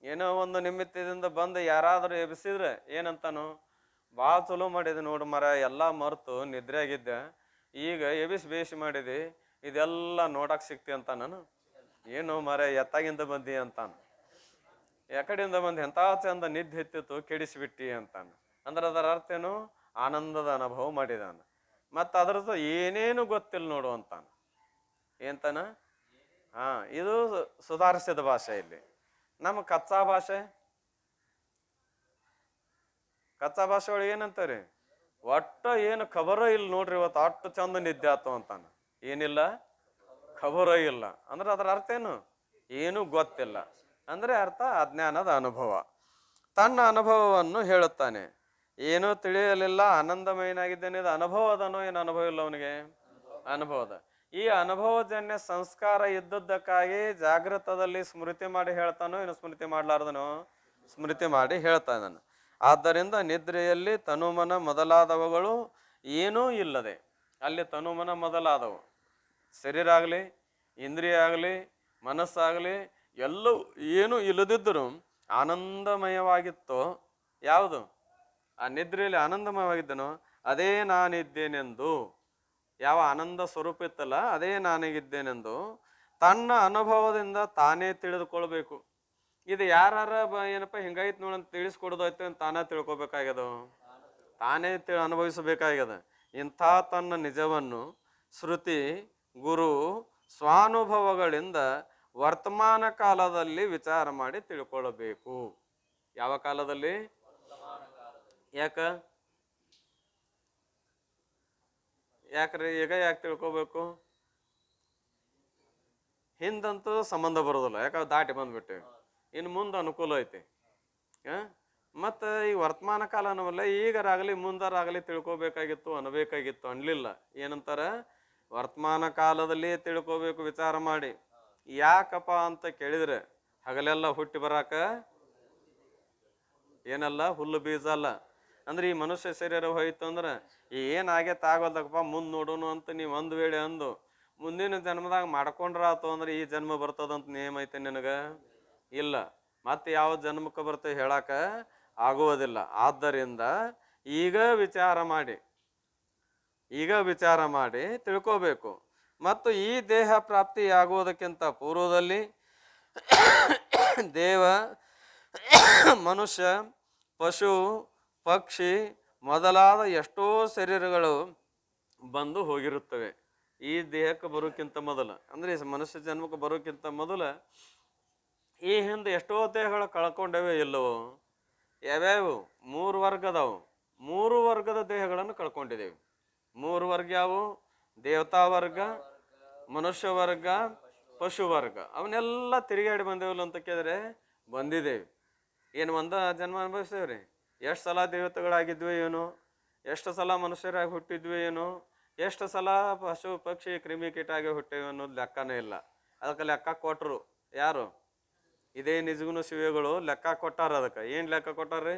ಏನೋ ಒಂದು ನಿಮಿತ್ತದಿಂದ ಬಂದು ಯಾರಾದರೂ ಎಬ್ಸಿದ್ರೆ ಏನಂತಾನು? ಭಾಳ ಚಲೋ ಮಾಡಿದೆ ನೋಡು ಮರ, ಎಲ್ಲ ಮರೆತು ನಿದ್ರೆ ಆಗಿದ್ದೆ, ಈಗ ಎಬಿಸಿ ಬೇಸಿ ಮಾಡಿದೆ, ಇದೆಲ್ಲ ನೋಡಕ್ ಸಿಕ್ತಿ ಅಂತ. ನಾನು ಏನು ಮರ ಎತ್ತಾಗಿಂದ ಬಂದಿ ಅಂತಾನ. ಯಾಕಡೆಯಿಂದ ಬಂದು ಎಂಥ ಚಂದ ನಿದ್ದೆ ಎತ್ತಿತ್ತು ಕೆಡಿಸಿಬಿಟ್ಟಿ ಅಂತಾನೆ. ಅಂದ್ರೆ ಅದರ ಅರ್ಥ ಏನು? ಆನಂದದ ಅನುಭವ ಮಾಡಿದಾನ. ಮತ್ತು ಅದ್ರದ್ದು ಏನೇನು ಗೊತ್ತಿಲ್ಲ ನೋಡು ಅಂತಾನ. ಏನಂತಾನ? ಇದು ಸುಧಾರಿಸಿದ ಭಾಷೆ. ಇಲ್ಲಿ ನಮ್ಮ ಕಚ್ಚಾ ಭಾಷೆ ಒಳಗೆ ಏನಂತಾರೆ? ಒಟ್ಟ ಏನು ಖಬರ ಇಲ್ಲ ನೋಡ್ರಿ, ಇವತ್ತು ಅಷ್ಟು ಚಂದ ನಿದ್ದೆ ಆತು ಅಂತಾನ. ಏನಿಲ್ಲ? ಖಬರ ಇಲ್ಲ. ಅಂದ್ರೆ ಅದರ ಅರ್ಥ ಏನು? ಏನೂ ಗೊತ್ತಿಲ್ಲ. ಅಂದ್ರೆ ಅರ್ಥ ಅಜ್ಞಾನದ ಅನುಭವ. ತನ್ನ ಅನುಭವವನ್ನು ಹೇಳುತ್ತಾನೆ. ಏನೂ ತಿಳಿಯಲಿಲ್ಲ, ಆನಂದಮಯನಾಗಿದ್ದೇನೆ. ಇದು ಅನುಭವ ಅದನೋ ಏನು ಅನುಭವ ಇಲ್ಲ ಅವನಿಗೆ? ಅನುಭವದ. ಈ ಅನುಭವಜನ್ಯ ಸಂಸ್ಕಾರ ಇದ್ದದ್ದಕ್ಕಾಗಿ ಜಾಗೃತದಲ್ಲಿ ಸ್ಮೃತಿ ಮಾಡಿ ಹೇಳ್ತಾನೋ ಏನು ಸ್ಮೃತಿ ಮಾಡ್ಲಾರ್ದನೋ? ಸ್ಮೃತಿ ಮಾಡಿ ಹೇಳ್ತಾ ಇದ್ದಾನೆ. ಆದ್ದರಿಂದ ನಿದ್ರೆಯಲ್ಲಿ ತನುಮನ ಮೊದಲಾದವುಗಳು ಏನೂ ಇಲ್ಲದೆ, ಅಲ್ಲಿ ತನುಮನ ಮೊದಲಾದವು ಶರೀರ ಆಗಲಿ, ಇಂದ್ರಿಯ ಆಗಲಿ, ಮನಸ್ಸಾಗಲಿ ಎಲ್ಲವೂ ಏನೂ ಇಲ್ಲದಿದ್ದರೂ ಆನಂದಮಯವಾಗಿತ್ತೋ. ಯಾವುದು ಆ ನಿದ್ರೆಯಲ್ಲಿ ಆನಂದಮಯವಾಗಿದ್ದನೋ ಅದೇ ನಾನಿದ್ದೇನೆಂದು, ಯಾವ ಆನಂದ ಸ್ವರೂಪ ಇತ್ತಲ್ಲ ಅದೇ ನಾನಿಗಿದ್ದೇನೆಂದು ತನ್ನ ಅನುಭವದಿಂದ ತಾನೇ ತಿಳಿದುಕೊಳ್ಬೇಕು. ಇದು ಯಾರ ಏನಪ್ಪ ಹಿಂಗಾಯ್ತು ನೋಡಂತ ತಿಳಿಸ್ಕೊಡೋದೈತೆ ಅಂತ ತಾನೇ ತಿಳ್ಕೊಬೇಕಾಗ್ಯದ, ತಾನೇ ಅನುಭವಿಸಬೇಕಾಗ್ಯದ. ಇಂಥ ತನ್ನ ನಿಜವನ್ನು ಶ್ರುತಿ, ಗುರು, ಸ್ವಾನುಭವಗಳಿಂದ ವರ್ತಮಾನ ಕಾಲದಲ್ಲಿ ವಿಚಾರ ಮಾಡಿ ತಿಳ್ಕೊಳ್ಳಬೇಕು. ಯಾವ ಕಾಲದಲ್ಲಿ? ಯಾಕ್ರಿ ಈಗ ಯಾಕೆ ತಿಳ್ಕೊಬೇಕು? ಹಿಂದಂತೂ ಸಂಬಂಧ ಬರೋದಿಲ್ಲ, ಯಾಕಂದ್ರೆ ದಾಟಿ ಬಂದ್ಬಿಟ್ಟೇವಿ. ಇನ್ನು ಮುಂದೆ ಅನುಕೂಲ ಐತಿ. ಮತ್ತು ಈ ವರ್ತಮಾನ ಕಾಲ ಅನ್ನೋಲ್ಲ, ಈಗರಾಗಲಿ ಮುಂದರಾಗಲಿ ತಿಳ್ಕೊಬೇಕಾಗಿತ್ತು ಅನ್ಬೇಕಾಗಿತ್ತು. ಅನ್ಲಿಲ್ಲ. ಏನಂತಾರ? ವರ್ತಮಾನ ಕಾಲದಲ್ಲಿ ತಿಳ್ಕೊಬೇಕು ವಿಚಾರ ಮಾಡಿ. ಯಾಕಪ್ಪ ಅಂತ ಕೇಳಿದ್ರೆ ಹಗಲೆಲ್ಲ ಹುಟ್ಟಿ ಬರಾಕ ಏನಲ್ಲ, ಹುಲ್ಲು ಬೀಜ ಅಲ್ಲ. ಅಂದ್ರೆ ಈ ಮನುಷ್ಯ ಶರೀರ ಹೋಯ್ತು ಅಂದ್ರೆ ಏನಾಗೈತೆ ಆಗೋದಕ್ಕಪ್ಪ ಮುಂದೆ ನೋಡೋನು ಅಂತ ನೀವು ಒಂದು ವೇಳೆ ಅಂದು ಮುಂದಿನ ಜನ್ಮದಾಗ ಮಾಡ್ಕೊಂಡ್ರಾತು ಅಂದ್ರೆ ಈ ಜನ್ಮ ಬರ್ತದಂತ ನೇಮ ಐತೆ ನಿನಗ? ಇಲ್ಲ. ಮತ್ತೆ ಯಾವ ಜನ್ಮಕ್ಕೆ ಬರ್ತೇವೆ ಹೇಳಾಕ ಆಗುವುದಿಲ್ಲ. ಆದ್ದರಿಂದ ಈಗ ವಿಚಾರ ಮಾಡಿ ತಿಳ್ಕೋಬೇಕು. ಮತ್ತು ಈ ದೇಹ ಪ್ರಾಪ್ತಿಯಾಗುವುದಕ್ಕಿಂತ ಪೂರ್ವದಲ್ಲಿ ದೇವ, ಮನುಷ್ಯ, ಪಶು, ಪಕ್ಷಿ ಮೊದಲಾದ ಎಷ್ಟೋ ಶರೀರಗಳು ಬಂದು ಹೋಗಿರುತ್ತವೆ. ಈ ದೇಹಕ್ಕೆ ಬರೋಕ್ಕಿಂತ ಮೊದಲು, ಅಂದ್ರೆ ಮನುಷ್ಯ ಜನ್ಮಕ್ಕೆ ಬರೋಕ್ಕಿಂತ ಮೊದಲು ಈ ಹಿಂದೆ ಎಷ್ಟೋ ದೇಹಗಳು ಕಳ್ಕೊಂಡವೆ. ಇಲ್ಲವೋ? ಯಾವ್ಯಾವು? 3 ವರ್ಗ ಅದಾವು. 3 ವರ್ಗದ ದೇಹಗಳನ್ನು ಕಳ್ಕೊಂಡಿದ್ದೇವೆ. 3 ವರ್ಗ ಯಾವು? ದೇವತಾ ವರ್ಗ, ಮನುಷ್ಯ ವರ್ಗ, ಪಶು ವರ್ಗ. ಅವನ್ನೆಲ್ಲ ತಿರುಗಾಡಿ ಬಂದೇವಲ್ಲ ಅಂತ ಕೇಳಿದ್ರೆ ಬಂದಿದ್ದೇವೆ. ಏನು ಒಂದ ಜನ್ಮ ಅನುಭವಿಸ್ತೇವ್ರಿ? ಎಷ್ಟು ಸಲ ದೇವತೆಗಳಾಗಿದ್ವಿ ಏನು? ಎಷ್ಟು ಸಲ ಮನುಷ್ಯರಾಗಿ ಹುಟ್ಟಿದ್ವಿ ಏನು? ಎಷ್ಟು ಸಲ ಪಶು ಪಕ್ಷಿ ಕ್ರಿಮಿ ಕೀಟ ಆಗಿ ಹುಟ್ಟೇವಿ ಅನ್ನೋದು ಲೆಕ್ಕನೇ ಇಲ್ಲ. ಅದಕ್ಕೆ ಲೆಕ್ಕ ಕೊಟ್ಟರು ಯಾರು? ಇದೇ ನಿಜಗುಣ ಶಿವೆಗಳು ಲೆಕ್ಕ ಕೊಟ್ಟಾರ. ಅದಕ್ಕೆ ಏನು ಲೆಕ್ಕ ಕೊಟ್ಟಾರ್ರಿ?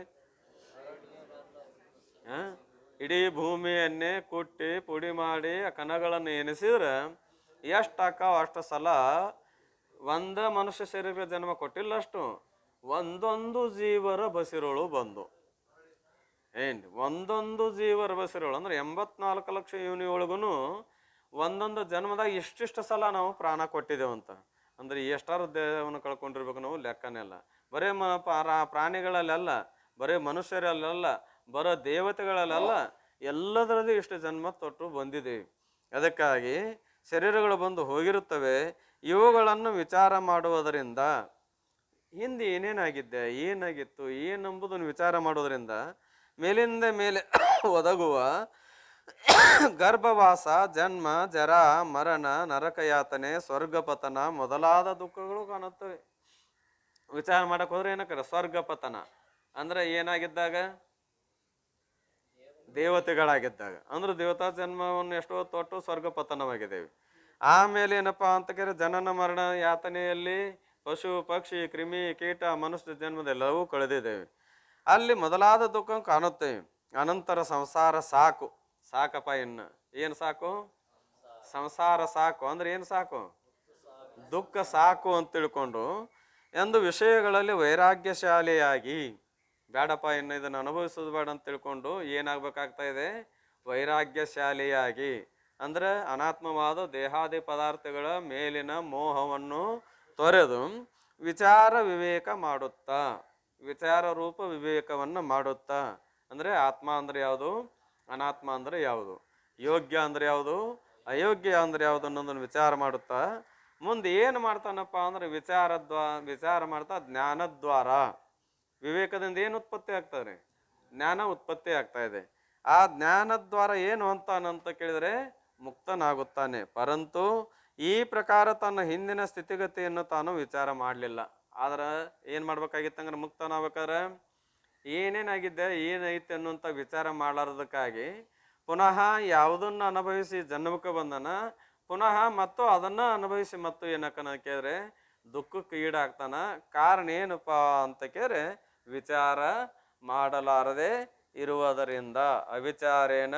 ಇಡೀ ಭೂಮಿಯನ್ನೇ ಕುಟ್ಟಿ ಪುಡಿ ಮಾಡಿ ಕಣಗಳನ್ನು ಎನಿಸಿದ್ರೆ ಎಷ್ಟು ಅಕ್ಕಾವ ಅಷ್ಟು ಸಲ ಒಂದ ಮನುಷ್ಯ ಶರೀರ ಜನ್ಮ ಕೊಟ್ಟಿಲ್ಲ. ಅಷ್ಟು ಒಂದೊಂದು ಜೀವರ ಬಸಿರೋಳು ಬಂದು ಒಂದೊಂದು ಜೀವರ ಬಸಿರೋಳು ಅಂದ್ರೆ 84 ಲಕ್ಷ ಯೋನಿಯೊಳಗೂ ಒಂದೊಂದು ಜನ್ಮದಾಗ ಇಷ್ಟಿಷ್ಟು ಸಲ ನಾವು ಪ್ರಾಣ ಕೊಟ್ಟಿದ್ದೇವಂತ. ಅಂದ್ರೆ ಎಷ್ಟಾರು ದೇಹವನ್ನು ಕಳ್ಕೊಂಡಿರ್ಬೇಕು ನಾವು ಲೆಕ್ಕನೆಲ್ಲ. ಬರೇ ಪ್ರಾಣಿಗಳಲ್ಲೆಲ್ಲ, ಬರೇ ಮನುಷ್ಯರಲ್ಲೆಲ್ಲ, ಬರೋ ದೇವತೆಗಳಲ್ಲೆಲ್ಲ, ಎಲ್ಲದರಲ್ಲೂ ಇಷ್ಟು ಜನ್ಮ ತೊಟ್ಟು ಬಂದಿದ್ದೇವೆ. ಅದಕ್ಕಾಗಿ ಶರೀರಗಳು ಬಂದು ಹೋಗಿರುತ್ತವೆ. ಇವುಗಳನ್ನು ವಿಚಾರ ಮಾಡುವುದರಿಂದ ಹಿಂದೆ ಏನೇನಾಗಿದ್ದೆ, ಏನಾಗಿತ್ತು, ಏನಂಬುದನ್ನು ವಿಚಾರ ಮಾಡೋದ್ರಿಂದ ಮೇಲಿಂದ ಮೇಲೆ ಒದಗುವ ಗರ್ಭವಾಸ, ಜನ್ಮ, ಜರ, ಮರಣ, ನರಕಯಾತನೆ, ಸ್ವರ್ಗಪತನ ಮೊದಲಾದ ದುಃಖಗಳು ಕಾಣುತ್ತವೆ. ವಿಚಾರ ಮಾಡಕ್ ಹೋದ್ರೆ ಏನಕ್ಕಾರ ಸ್ವರ್ಗಪತನ ಅಂದ್ರೆ ಏನಾಗಿದ್ದಾಗ? ದೇವತೆಗಳಾಗಿದ್ದಾಗ. ಅಂದ್ರೆ ದೇವತಾ ಜನ್ಮವನ್ನು ಎಷ್ಟೋ ತೊಟ್ಟು ಸ್ವರ್ಗಪತನವಾಗಿದ್ದೇವೆ. ಆಮೇಲೆ ಏನಪ್ಪಾ ಅಂತ ಕೇಳಿದ್ರೆ ಜನನ ಮರಣ ಯಾತನೆಯಲ್ಲಿ ಪಶು ಪಕ್ಷಿ ಕ್ರಿಮಿ ಕೀಟ ಮನುಷ್ಯ ಜನ್ಮದೆಲ್ಲವೂ ಕಳೆದಿದ್ದೇವೆ. ಅಲ್ಲಿ ಮೊದಲಾದ ದುಃಖ ಕಾಣುತ್ತೇವೆ. ಅನಂತರ ಸಂಸಾರ ಸಾಕು. ಸಾಕಪ್ಪ. ಇನ್ನು ಏನು ಸಾಕು? ಸಂಸಾರ ಸಾಕು ಅಂದ್ರೆ ಏನು ಸಾಕು? ದುಃಖ ಸಾಕು ಅಂತ ತಿಳ್ಕೊಂಡು ಎಂದು ವಿಷಯಗಳಲ್ಲಿ ವೈರಾಗ್ಯಶಾಲಿಯಾಗಿ, ಬೇಡಪ್ಪ ಇನ್ನು ಇದನ್ನು ಅನುಭವಿಸೋದು ಬೇಡ ಅಂತ ತಿಳ್ಕೊಂಡು ಏನಾಗಬೇಕಾಗ್ತಾ ಇದೆ? ವೈರಾಗ್ಯಶಾಲಿಯಾಗಿ. ಅಂದ್ರೆ ಅನಾತ್ಮವಾದ ದೇಹಾದಿ ಪದಾರ್ಥಗಳ ಮೇಲಿನ ಮೋಹವನ್ನು ತೊರೆದು ವಿಚಾರ ವಿವೇಕ ಮಾಡುತ್ತಾ, ವಿಚಾರ ರೂಪ ವಿವೇಕವನ್ನು ಮಾಡುತ್ತಾ, ಅಂದರೆ ಆತ್ಮ ಅಂದ್ರೆ ಯಾವುದು, ಅನಾತ್ಮ ಅಂದ್ರೆ ಯಾವುದು, ಯೋಗ್ಯ ಅಂದ್ರೆ ಯಾವುದು, ಅಯೋಗ್ಯ ಅಂದ್ರೆ ಯಾವುದು ಅನ್ನೋದನ್ನು ವಿಚಾರ ಮಾಡುತ್ತಾ ಮುಂದೆ ಏನು ಮಾಡ್ತಾನಪ್ಪ ಅಂದ್ರೆ ವಿಚಾರ ಮಾಡ್ತಾ ಜ್ಞಾನದ್ವಾರ, ವಿವೇಕದಿಂದ ಏನು ಉತ್ಪತ್ತಿ ಆಗ್ತದೆ, ಜ್ಞಾನ ಉತ್ಪತ್ತಿ ಆಗ್ತಾ ಇದೆ. ಆ ಜ್ಞಾನದ್ವಾರ ಏನು ಅಂತಾನಂತ ಕೇಳಿದರೆ ಮುಕ್ತನಾಗುತ್ತಾನೆ. ಪರಂತು ಈ ಪ್ರಕಾರ ತನ್ನ ಹಿಂದಿನ ಸ್ಥಿತಿಗತಿಯನ್ನು ತಾನು ವಿಚಾರ ಮಾಡಲಿಲ್ಲ. ಆದ್ರೆ ಏನು ಮಾಡ್ಬೇಕಾಗಿತ್ತಂದ್ರೆ ಮುಕ್ತನಾಗ್ಬೇಕಾದ್ರೆ ಏನೇನಾಗಿದ್ದೆ ಏನೈತೆ ಅನ್ನುವಂಥ ವಿಚಾರ ಮಾಡಲಾರದಕ್ಕಾಗಿ ಪುನಃ ಯಾವುದನ್ನು ಅನುಭವಿಸಿ ಜನ್ಮಕ್ಕೆ ಬಂದನ, ಪುನಃ ಮತ್ತು ಅದನ್ನ ಅನುಭವಿಸಿ ಮತ್ತು ಏನಕ್ಕನ ಕೇಳಿದ್ರೆ ದುಃಖಕ್ಕೆ ಈಡಾಗ್ತಾನ. ಕಾರಣ ಏನಪ್ಪ ಅಂತ ಕೇಳಿದ್ರೆ ವಿಚಾರ ಮಾಡಲಾರದೆ ಇರುವುದರಿಂದ. ಅವಿಚಾರೇನ